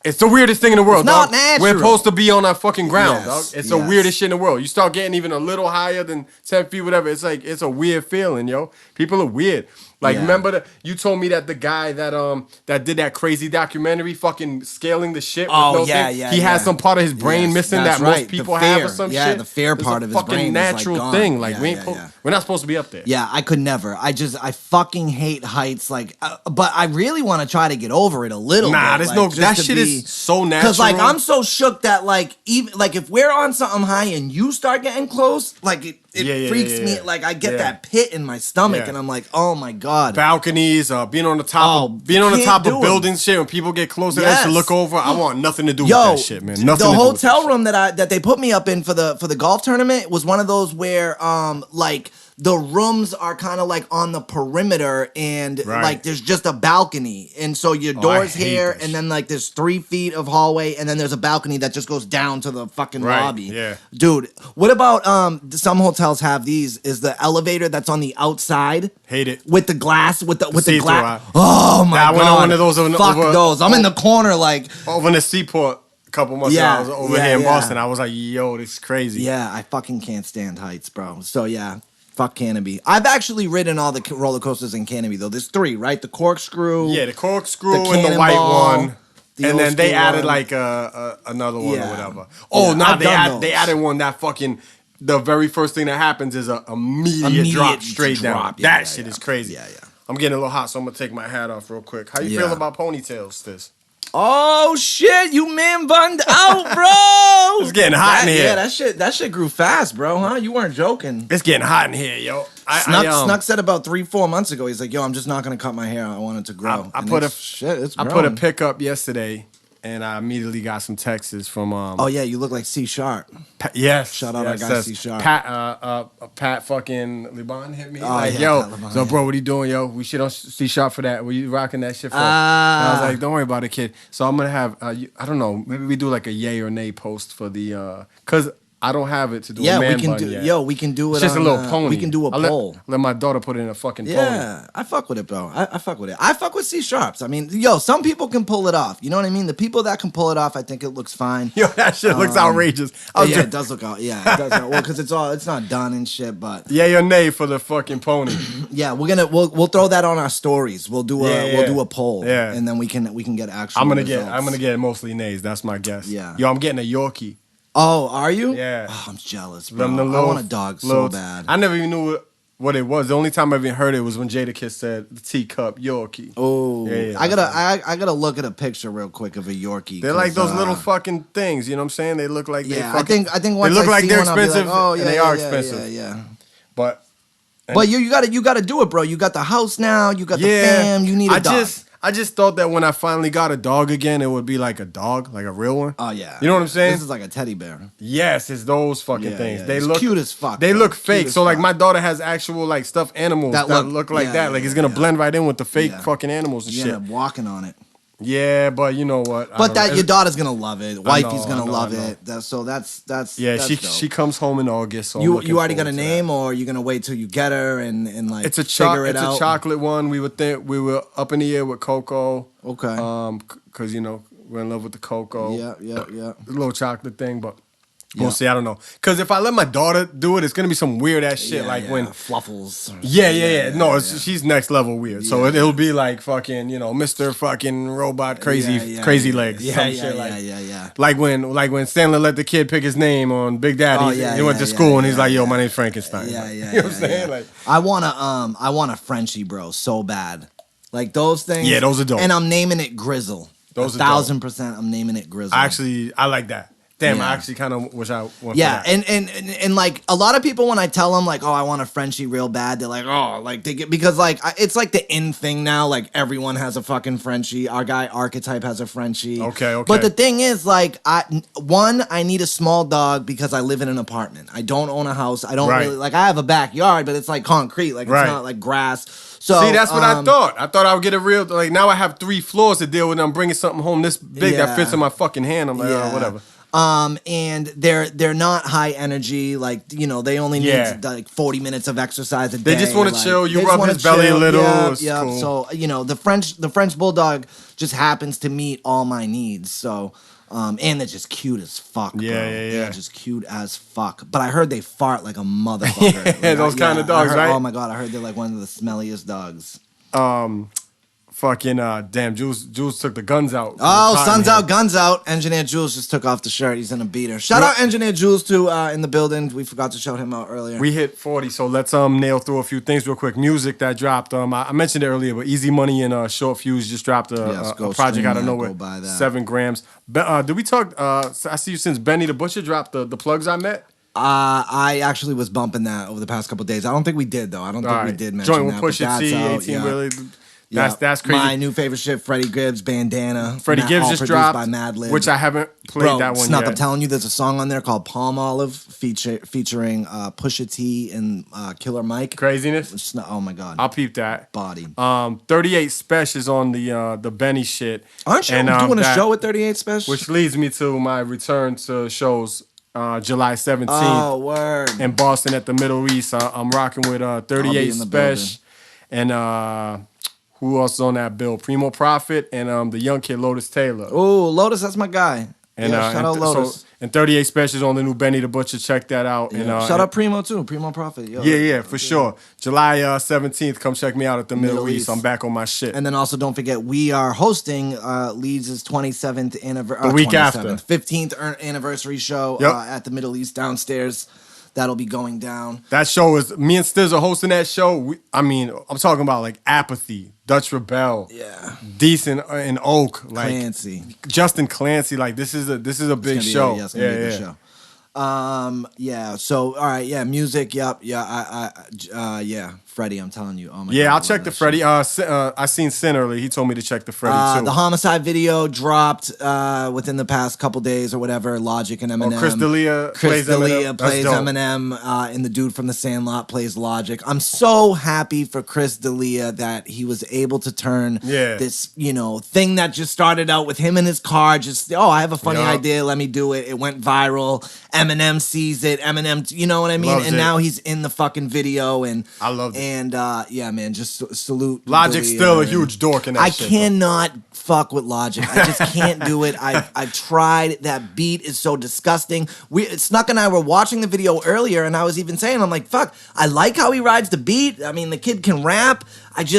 It's the weirdest thing in the world, dog. It's not natural. We're supposed to be on our fucking ground, dog. Yes, It's the weirdest shit in the world. You start getting even a little higher than 10 feet, whatever. It's like, it's a weird feeling, yo. People are weird. Like, remember you told me that the guy that did that crazy documentary fucking scaling the shit with no thing? He has some part of his brain missing that most people have or some shit. Yeah, the fear part of his brain is natural like thing. Like, we're not supposed to be up there. Yeah, I could never. I fucking hate heights. Like, but I really want to try to get over it a little bit. There's no, that shit is so natural. Because, like, I'm so shook that, like, even, like, if we're on something high and you start getting close, like, it freaks me. Like, I get that pit in my stomach, and I'm like, oh my God. Balconies, being on the top of buildings, shit. When people get close to that to look over, I want nothing to do with that shit, man. Nothing. The hotel room that they put me up in for the golf tournament was one of those where like the rooms are kind of like on the perimeter and like there's just a balcony, and so your door's here, and then like there's 3 feet of hallway, and then there's a balcony that just goes down to the fucking lobby. Yeah, dude. What about some hotels have these? Is the elevator that's on the outside? Hate it with the glass with the glass. Oh my God! I went on one of those. Fuck those. I'm in the corner like over in the Seaport. A couple months ago, I was over here in Boston. I was like, yo, this is crazy. Yeah, I fucking can't stand heights, bro. So yeah. Fuck Canobie. I've actually ridden all the roller coasters in Canobie, though. There's 3, right? The corkscrew. Yeah, the corkscrew and the white one. And then they added like another one or whatever. Oh, no, they added one that fucking, the very first thing that happens is an immediate drop straight down. That shit is crazy. Yeah. I'm getting a little hot, so I'm going to take my hat off real quick. How you feel about ponytails, Stiz? Oh shit, you man bunned out, bro. It's getting hot in here. Yeah, that shit grew fast, bro, huh? You weren't joking. It's getting hot in here, yo. Snuk said about 3-4 months ago, he's like, yo, I'm just not gonna cut my hair. I want it to grow. I put a pic up yesterday, and I immediately got some texts from oh yeah, you look like C Sharp. Yes. Shout out our guy C Sharp. Pat fucking Liban hit me yo, so bro, what are you doing, yo? We shit on C Sharp for that. Were you rocking that shit for? I was like, don't worry about it, kid. So I'm gonna have I don't know, maybe we do like a yay or nay post for the cause I don't have it to do a man we can bun do. yet. Yo, we can do it. It's just a little pony. We can do a poll. Let my daughter put in a fucking pony. Yeah, I fuck with it, bro. I fuck with it. I fuck with C Sharps. I mean, yo, some people can pull it off. You know what I mean? The people that can pull it off, I think it looks fine. Yo, that shit looks outrageous. It does look out. Yeah, it does. Well, because it's not done and shit. But yay or nay for the fucking pony. Yeah, we'll throw that on our stories. We'll do a poll. Yeah, and then we can get actual. I'm gonna get mostly nays. That's my guess. Yeah. Yo, I'm getting a Yorkie. Oh, are you? Yeah. Oh, I'm jealous, bro. I want a dog so bad. I never even knew what it was. The only time I even heard it was when Jadakiss said the teacup Yorkie. Oh, yeah, I gotta look at a picture real quick of a Yorkie. They're like those little fucking things. You know what I'm saying? They look like I think once they look like they're expensive. And they are expensive. Yeah. But you gotta do it, bro. You got the house now. You got the fam. You need a dog. I just thought that when I finally got a dog again, it would be like a dog, like a real one. Oh yeah, you know what I'm saying? This is like a teddy bear. Yes, it's those fucking things. They look cute as fuck. They look fake. So like my daughter has actual like stuffed animals that look like that. Like it's gonna blend right in with the fake fucking animals and shit. You end up walking on it. Yeah, but you know what? But your daughter's gonna love it. Wifey's gonna love it. That's yeah. That's she comes home in August. So you already got a name, or you gonna wait till you get her and like figure it out? It's a chocolate one. We were up in the air with Coco. Okay. Because we're in love with the Coco. Yeah. The little chocolate thing, but We'll see. I don't know. Because if I let my daughter do it, it's going to be some weird ass shit. when. Fluffles. No, she's next level weird. So it'll be like fucking, Mr. fucking robot crazy legs. Like when Sandler let the kid pick his name on Big Daddy. He went to school and he's like, yo, my name's Frankenstein. You know what I'm saying? Like, I want a Frenchie, bro, so bad. Like those things. Yeah, those are dope. And I'm naming it Grizzle. Those are 1,000%. I'm naming it Grizzle. I like that. Damn, I actually kind of wish I went for that. And like a lot of people when I tell them like, oh, I want a Frenchie real bad, they're like, oh, like they get, because like it's like the in thing now. Like everyone has a fucking Frenchie. Our guy Archetype has a Frenchie. Okay. But the thing is, like, I need a small dog because I live in an apartment. I don't own a house. I don't really like. I have a backyard, but it's like concrete. Like it's not like grass. So see, that's what I thought. I thought I would get a real, like, now I have 3 floors to deal with. I'm bringing something home this big that fits in my fucking hand. I'm like, oh, whatever. And they're not high energy, like, they only need like 40 minutes of exercise a day. They just want to chill. You rub his belly a little. Yeah. Cool. So, the French Bulldog just happens to meet all my needs. So, and they're just cute as fuck, bro. Yeah. They're just cute as fuck. But I heard they fart like a motherfucker. Those kind of dogs, right? Oh my God, I heard they're like one of the smelliest dogs. Fucking damn, Jules took the guns out. Oh, sun's out, guns out. Engineer Jules just took off the shirt. He's in a beater. Shout out Engineer Jules too in the building. We forgot to shout him out earlier. We hit 40, so let's nail through a few things real quick. Music that dropped. I mentioned it earlier, but Easy Money and Short Fuse just dropped a project out of nowhere. 7 grams. Did we talk? I see you since Benny the Butcher dropped the plugs I met. I actually was bumping that over the past couple of days. I don't think we did though. I don't think we did mention Joint that. Joint with Pusha T, 18 really. That's crazy. My new favorite shit, Freddie Gibbs, Bandana. Freddie Gibbs just dropped, by Madlib. which I haven't played that one Snuk, yet. I'm telling you, there's a song on there called Palm Olive featuring Pusha T and Killer Mike. Craziness. Oh my God. I'll peep that. Body. 38 Special is on the Benny shit. Aren't you doing a show with 38 Special? Which leads me to my return to shows. July 17th. Oh, word. In Boston at the Middle East. I'm rocking with 38 Special and who else is on that bill? Primo Prophet and the young kid Lotus Taylor. Oh, Lotus, that's my guy. And shout out Lotus. And 38 Specials on the new Benny the Butcher. Check that out. Yeah. And shout out Primo too. Primo Prophet. Yo, for sure. July 17th. Come check me out at the Middle East. I'm back on my shit. And then also don't forget we are hosting Leeds' 27th anniversary. The week after. 15th anniversary show at the Middle East downstairs. That'll be going down. That show is, me and Stiz are hosting that show. I'm talking about like Apathy, Dutch Rebel, Decent and Oak, like Clancy, Justin Clancy. Like this is a big show. It's gonna be a big show. So all right, music. Yep. Freddie, I'm telling you. Oh my God. I'll check the Freddie. I seen Sin earlier. He told me to check the Freddie too. The Homicide video dropped within the past couple days or whatever. Logic and Eminem. Chris D'Elia plays Eminem, and the dude from The Sandlot plays Logic. I'm so happy for Chris D'Elia that he was able to turn this thing that just started out with him in his car. Just I have a funny idea. Let me do it. It went viral. Eminem sees it. Eminem, you know what I mean? Loves and it. now he's in the fucking video, and I love it. And man, just salute. Logic's still a huge dork in that I shit. Cannot fuck with Logic. I just can't do it. I've tried. That beat is so disgusting. Snuk and I were watching the video earlier, and I was even saying, I'm like, fuck, I like how he rides the beat. I mean, the kid can rap. There's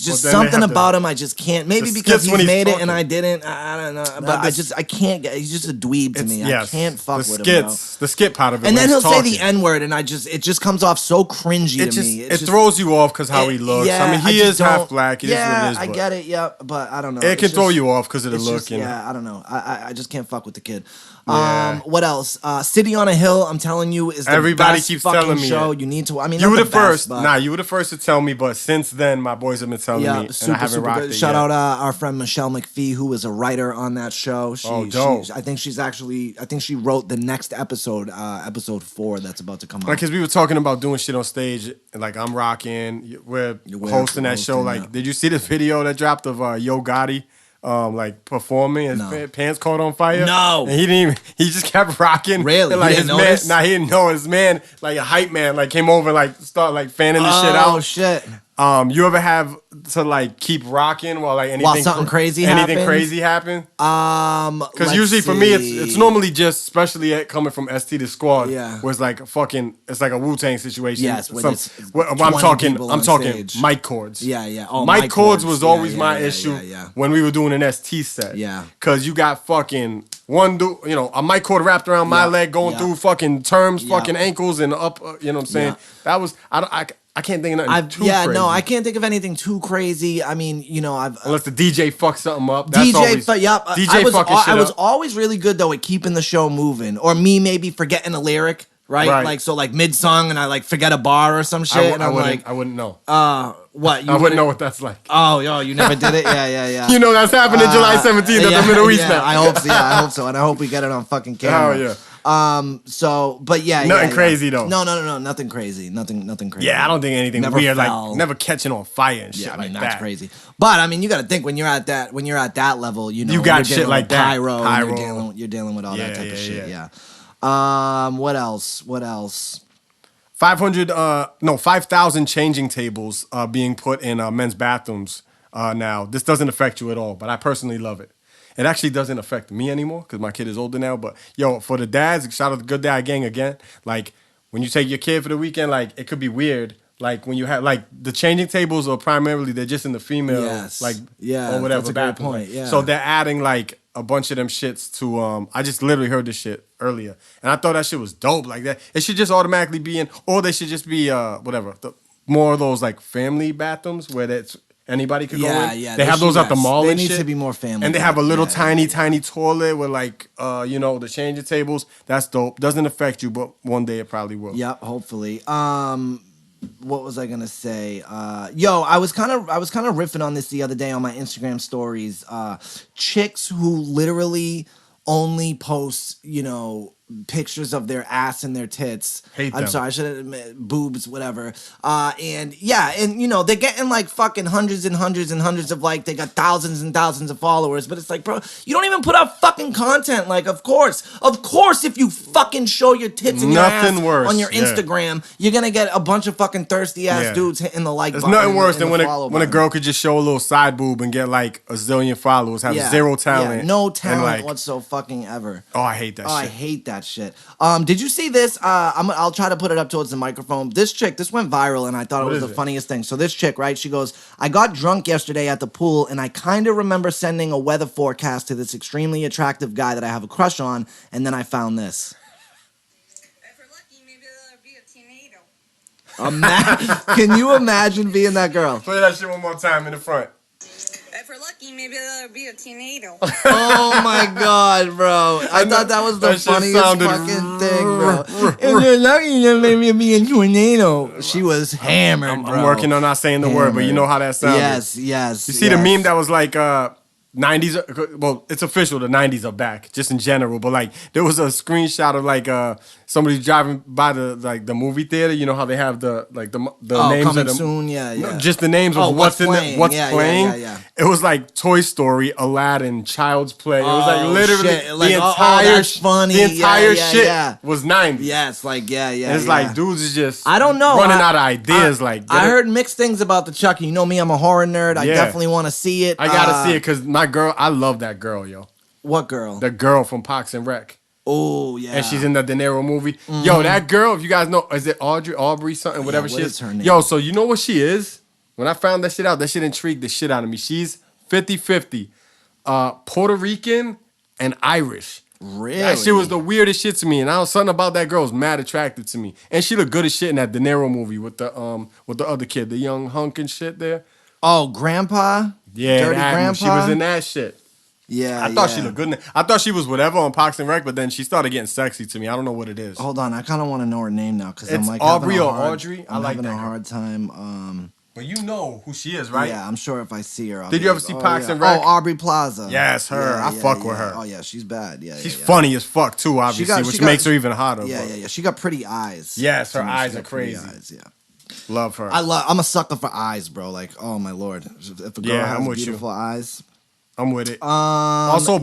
just something about him I just can't. Maybe because he's made it and I didn't. I don't know. But I can't get. He's just a dweeb to me. I can't fuck with him. The skit part of it. And then he'll say the N-word, and it just comes off so cringy to me. It throws you off because how he looks. I mean, he is half black. It is what it is, I get it. Yeah, but I don't know. It can throw you off because of the look. I don't know. I just can't fuck with the kid. What else? City on a Hill, I'm telling you, is the everybody best keeps fucking telling me show. it. You need to. I mean, you were the best, first. but You were the first to tell me. But since then, my boys have been telling me, and I haven't rocked it yet. Shout out our friend Michelle McPhee, who was a writer on that show. Dope. I think she wrote the next episode, episode 4, that's about to come out. Because we were talking about doing shit on stage, like I'm rocking, we're hosting that show. Like, did you see the video that dropped of Yo Gotti? Like performing, his pants caught on fire. No, and he just kept rocking. Really? And like he didn't notice? He didn't know his man, like a hype man, like came over, like start like fanning the shit out. Oh shit! You ever have to like keep rocking while like anything crazy happen? Because usually for me it's normally just, especially coming from ST to Squad, where it's like it's like a Wu-Tang situation. Yes, I'm talking mic cords. Yeah. Oh, mic cords was always my issue when we were doing an ST set. Yeah, because you got fucking one dude, a mic cord wrapped around my leg, going through fucking terms, fucking ankles and up. You know what I'm saying? That was I can't think of nothing too crazy. No, I can't think of anything too crazy. I mean, unless the DJ fucks something up. I was always really good though at keeping the show moving, or me maybe forgetting a lyric, right? Like mid song, and I like forget a bar or some shit, I wouldn't know. What? I wouldn't know what that's like. Oh, you never did it? Yeah. That's happening July 17th at the Middle East now. I hope so, and I hope we get it on fucking camera. Oh yeah. Nothing crazy though. No, nothing crazy. Nothing crazy. Yeah, I don't think anything weird like never catching on fire and shit like that. That's crazy. But I mean, you got to think when you're at that level, you got shit like that. Pyro. You're dealing with all that type of shit. Yeah. What else? 5,000 changing tables being put in men's bathrooms now. This doesn't affect you at all, but I personally love it. It actually doesn't affect me anymore because my kid is older now. But for the dads, shout out to Good Dad Gang again. Like when you take your kid for the weekend, like it could be weird. Like when you have like the changing tables are primarily they're just in the female or whatever. That's a great point. Yeah. So they're adding like a bunch of them shits to. I just literally heard this shit earlier, and I thought that shit was dope. Like that, it should just automatically be in, or they should just be more of those like family bathrooms where that's. Anybody could go in. Yeah, they have those at the mall and shit. They need to be more family. And they have a little tiny toilet with like, the changing tables. That's dope. Doesn't affect you, but one day it probably will. Yep, hopefully. What was I gonna say? I was kind of riffing on this the other day on my Instagram stories. Chicks who literally only post, pictures of their ass and their tits. Hate them. I'm sorry, I should have admit, boobs, whatever. And they're getting like fucking hundreds and hundreds and hundreds of they got thousands and thousands of followers, but it's like, bro, you don't even put out fucking content. Like, of course, if you fucking show your tits and your ass on your Instagram, you're gonna get a bunch of fucking thirsty ass dudes hitting the like button. There's nothing worse than when a girl could just show a little side boob and get like a zillion followers, have zero talent. No talent whatsoever fucking ever. Oh, I hate that shit. I hate that shit. Did you see this? I'll try to put it up towards the microphone. This went viral, and I thought it was the funniest thing. So this chick, right? She goes, "I got drunk yesterday at the pool, and I kind of remember sending a weather forecast to this extremely attractive guy that I have a crush on, and then I found this." If we're lucky, maybe there'll be a tornado. Can you imagine being that girl? Play that shit one more time in the front. If we're lucky, maybe there'll be a tornado. Oh my god, bro! I thought that was the funniest fucking thing, bro. If you're lucky, then maybe it'll be a tornado. She was hammered, bro. I'm working on not saying the word, but you know how that sounds. Yes. You see the meme that was like 90s? Well, it's official. The 90s are back, just in general. But like, there was a screenshot of like somebody driving by the movie theater. You know how they have the names coming of them soon, just the names of what's playing. Yeah. It was like Toy Story, Aladdin, Child's Play. It was like literally the entire shit was 90s. Yes, It's like dudes is just I don't know running out of ideas. I heard mixed things about the Chucky. You know me, I'm a horror nerd. I definitely want to see it. I gotta see it because my girl, I love that girl, yo. What girl? The girl from Parks and Rec. Oh, yeah. And she's in the De Niro movie. Mm-hmm. Yo, that girl, if you guys know, is it Aubrey something, whatever she is? Her name? Yo, so you know what she is? When I found that shit out, that shit intrigued the shit out of me. She's 50-50. Puerto Rican and Irish. Really? That shit was the weirdest shit to me. And something about that girl was mad attractive to me. And she looked good as shit in that De Niro movie with the other kid, the young hunk and shit there. Oh, Grandpa? Yeah, Dirty Grandpa? She was in that shit. Yeah, I thought she looked good. I thought she was whatever on Parks and Rec, but then she started getting sexy to me. I don't know what it is. Hold on, I kind of want to know her name now because I'm like Aubrey or Audrey. I'm having a hard time. But you know who she is, right? Yeah, I'm sure if I see her. Did you ever see Parks and Rec? Oh, Aubrey Plaza. Yes, her. I fuck with her. Oh yeah, she's bad. Yeah, she's funny as fuck too, obviously, which makes her even hotter. Yeah. She got pretty eyes. Yes, her eyes are crazy. Yeah. Love her. I'm a sucker for eyes, bro. Like, oh my lord, if a girl has beautiful eyes. I'm with it. Also,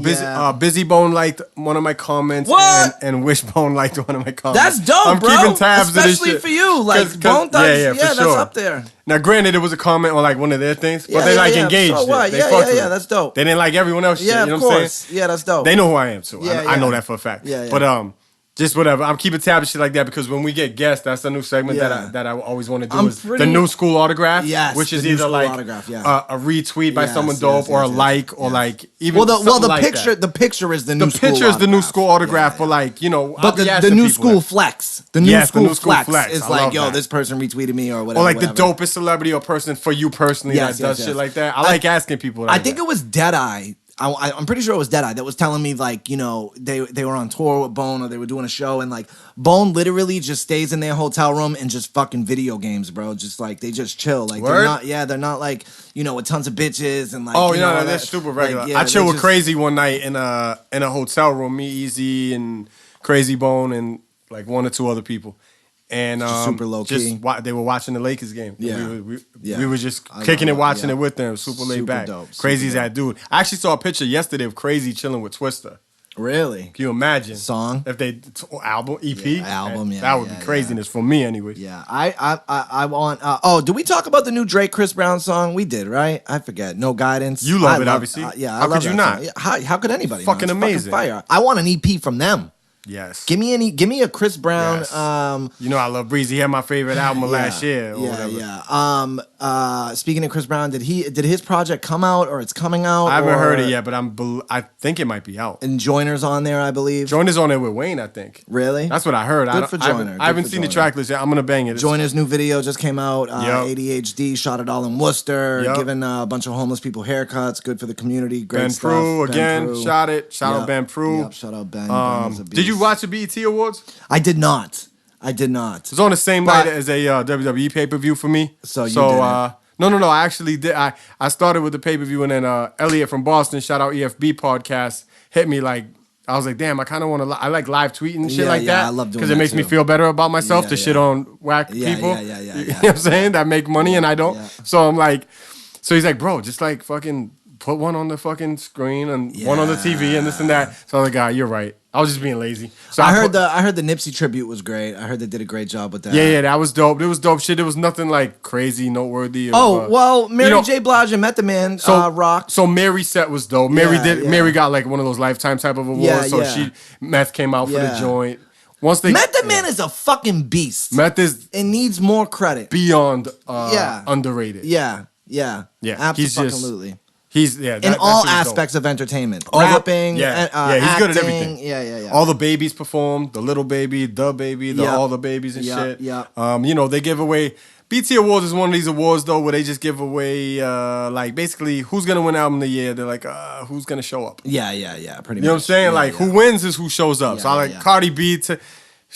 Busy Bone liked one of my comments. What? And Wishbone liked one of my comments. That's dope, I'm bro. keeping tabs of this Especially shit. for you. Like, Bone Thugs, yeah, for that's sure. up there. Now, granted, it was a comment on like one of their things, but Yeah, they yeah, engaged. so what? They Yeah, fucked with yeah, it. that's dope. They didn't like everyone else shit. Yeah, You know of what I'm course. saying? Yeah, that's dope. They know who I am too. Yeah, I know yeah. that for a fact. Yeah, yeah. But just whatever. I'm keeping tabs and shit like that because when we get guests, that's the new segment Yeah. that I always want to do. I'm Is pretty- the new school autograph. Yes, which is the new either school like autograph, yeah. a retweet by Yes, someone yes, dope or a yes, like or yes. like even Well, the something like picture, that. the picture is the new The school picture is the new autograph. school autograph Yeah, for like, you know, But the new school flex, the new Yes, the school new school flex flex. is I like, love yo, that. this person retweeted me or whatever. Or like whatever. the dopest celebrity or person for you personally Yes, that does yes, shit yes. like that. I like asking people like I think it was Deadeye. I'm pretty sure it was Deadeye that was telling me like, you know, they were on tour with Bone or they were doing a show and like Bone literally just stays in their hotel room and just fucking video games, bro. Just like they just chill. Like Word? they're not like, you know, with tons of bitches and like. Oh, you no, know, no, they're that- super like, regular. yeah, I chill they with just- Crazy one night in a hotel room. Me, Easy, and Crazy Bone, and like one or two other people. And Just super low key. They were watching the Lakers game. Yeah. We were just I kicking love it, watching yeah. it with them. Super laid Super back. dope, super Crazy's dope. that dude. I actually saw a picture yesterday of Crazy chilling with Twister. Really? Can you imagine? Song? If they album EP? Yeah, album, yeah, That would yeah, be craziness for me anyway. Yeah, I want. Oh, did we talk about the new Drake Chris Brown song? We did, right? I forget. No Guidance. You love I it, obviously. Yeah, I How love could you that not? song. Yeah, how could anybody? Fucking not? It's amazing. fire. I want an EP from them. Yes. Give me a Chris Brown. Yes. You know I love Breezy. He had my favorite album of last year. Or Yeah, whatever. yeah. Speaking of Chris Brown, did his project come out or it's coming out? I haven't heard or- it yet, but I think it might be out. And Joyner's on there, I believe. Joyner's on there with Wayne, I think. Really? That's what I heard. Good for Joyner. I haven't Good for seen the Joyner. track list yet. I'm gonna bang it. Joyner's new video just came out. Yup. ADHD shot it all in Worcester, Yup. giving a bunch of homeless people haircuts. Good for the community. Great Ben stuff. Prue again. Prue. Shot it. Shout Yep. out Ben Prue. Yep, shout out Ben. Ben was a Did you beast. watch the BET Awards? I did not. It's on the same But- night as a WWE pay-per-view for me. So you didn't. No. I actually did. I started with the pay-per-view and then Elliot from Boston, shout out EFB podcast, hit me like, I was like, damn, I kind of want to, I like live tweeting and shit Yeah, like yeah, that. I love doing Because it that makes me too. feel better about myself Yeah, to yeah. shit on whack Yeah, people. yeah. You know what I'm saying? That make money and I don't. Yeah. So I'm like, so he's like, bro, just like fucking put one on the fucking screen and one on the TV and this and that. So I was like, you're right. I was just being lazy. So I heard the Nipsey tribute was great. I heard they did a great job with that. Yeah, that was dope. It was dope shit. There was nothing like crazy, noteworthy. Oh, well, Mary you know- J. Blige and Method Man rocked. So Mary's set was dope. Mary Yeah. Mary got like one of those lifetime type of awards. Yeah, so yeah. Meth came out for the Yeah. joint. Once they Method Man is a fucking beast. Meth is It needs more credit. beyond Yeah. underrated. Yeah. He's Absolutely. He's In all aspects of entertainment. All the- Rapping, yeah. acting, He's good at everything. Yeah. All the babies performed, the little baby, Yep. all the babies and Yep, shit. yep. You know, they give away BT Awards is one of these awards though where they just give away like basically who's gonna win album of the year. They're like who's gonna show up. Yeah, pretty much. You know what I'm saying? Yeah, like who wins is who shows up. So I like yeah. Cardi B.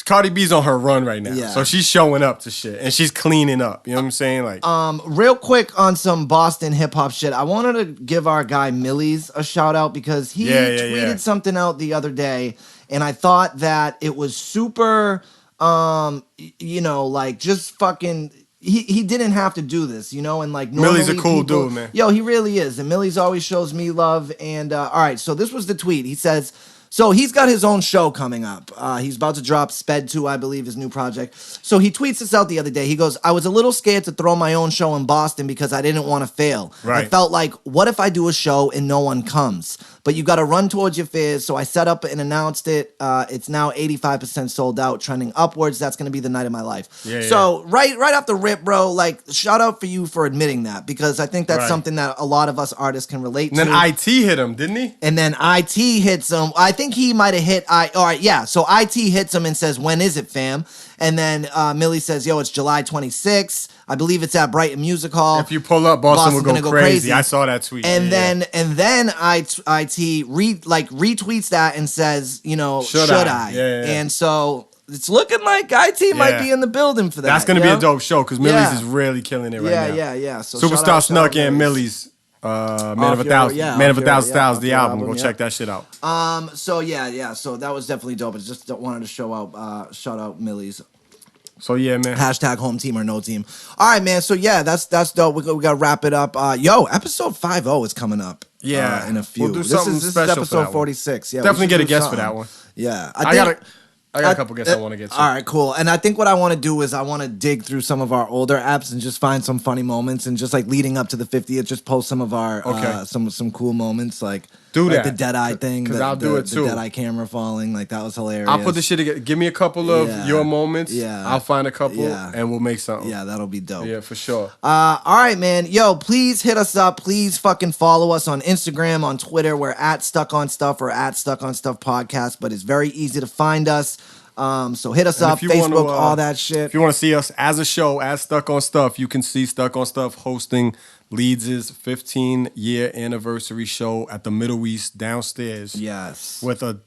Cardi B's on her run right now. Yeah. So she's showing up to shit and she's cleaning up. You know what I'm saying? Like Real quick on some Boston hip hop shit. I wanted to give our guy Millies a shout out because he tweeted something out the other day, and I thought that it was super, like just fucking. He didn't have to do this, and like Millie's a normally cool people- dude, man. Yo, he really is, and Millie's always shows me love. And all right, so this was the tweet. He says. So he's got his own show coming up. He's about to drop Sped 2, I believe, his new project. So he tweets this out the other day. He goes, I was a little scared to throw my own show in Boston because I didn't want to fail. Right. I felt like, what if I do a show and no one comes? But you got to run towards your fears. So I set up and announced it. It's now 85% sold out, trending upwards. That's going to be the night of my life. So right off the rip, bro, like shout out for you for admitting that because I think that's something that a lot of us artists can relate to. and then IT hit him, didn't he? And then IT hits him. I think he might have hit all right, yeah. So IT hits him and says, when is it, fam? And then Millie says, yo, it's July 26th. I believe it's at Brighton Music Hall. If you pull up, Boston will gonna go crazy. I saw that tweet. And then IT retweets that and says, should I? Yeah. And so it's looking like IT might be in the building for that. That's gonna be a dope show because Millie's Yeah. is really killing it right now. Yeah. So Superstar shout out Snuk and Millie's. Millie's Man Off of a your- Thousand yeah, Man off of a your- Thousand yeah, Styles, off the your album. album, Go yeah. check that shit out. So yeah. So that was definitely dope. I just wanted to shout out Millie's. So yeah, man. Hashtag home team or no team. All right, man. So yeah, that's dope. We got to wrap it up. Episode 50 is coming up. in a few. We'll do this something is special for episode that 46. Yeah, definitely get a guest for that one. Yeah, I got a couple guests I want to get to. All right, cool. And I think what I want to do is I want to dig through some of our older apps and just find some funny moments and just like leading up to the 50th, just post some of our some cool moments like the Deadeye thing, because I'll do it too. The Deadeye camera falling, like that was hilarious. I'll put the shit together. Give me a couple of your moments. Yeah, I'll find a couple and we'll make something. Yeah, that'll be dope. Yeah, for sure. All right, man. Yo, please hit us up. Please fucking follow us on Instagram, on Twitter. We're at StuckOnStuff or at StuckOnStuffPodcast, but it's very easy to find us. So hit us up, Facebook, all that shit. If you want to see us as a show, as Stuck on Stuff, you can see Stuck on Stuff hosting Leeds' 15-year anniversary show at the Middle East downstairs. Yes. With a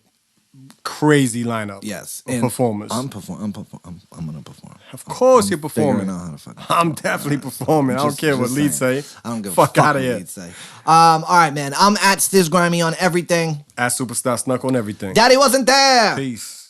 crazy lineup. Yes. Of performers. I'm gonna perform. Of course you're performing. I'm definitely performing. I don't care what Leeds say. I don't give a fuck fuck out of what here. Leeds say. All right, man. I'm at Stiz Grimy on everything. At Superstar Snuk on everything. Daddy wasn't there. Peace.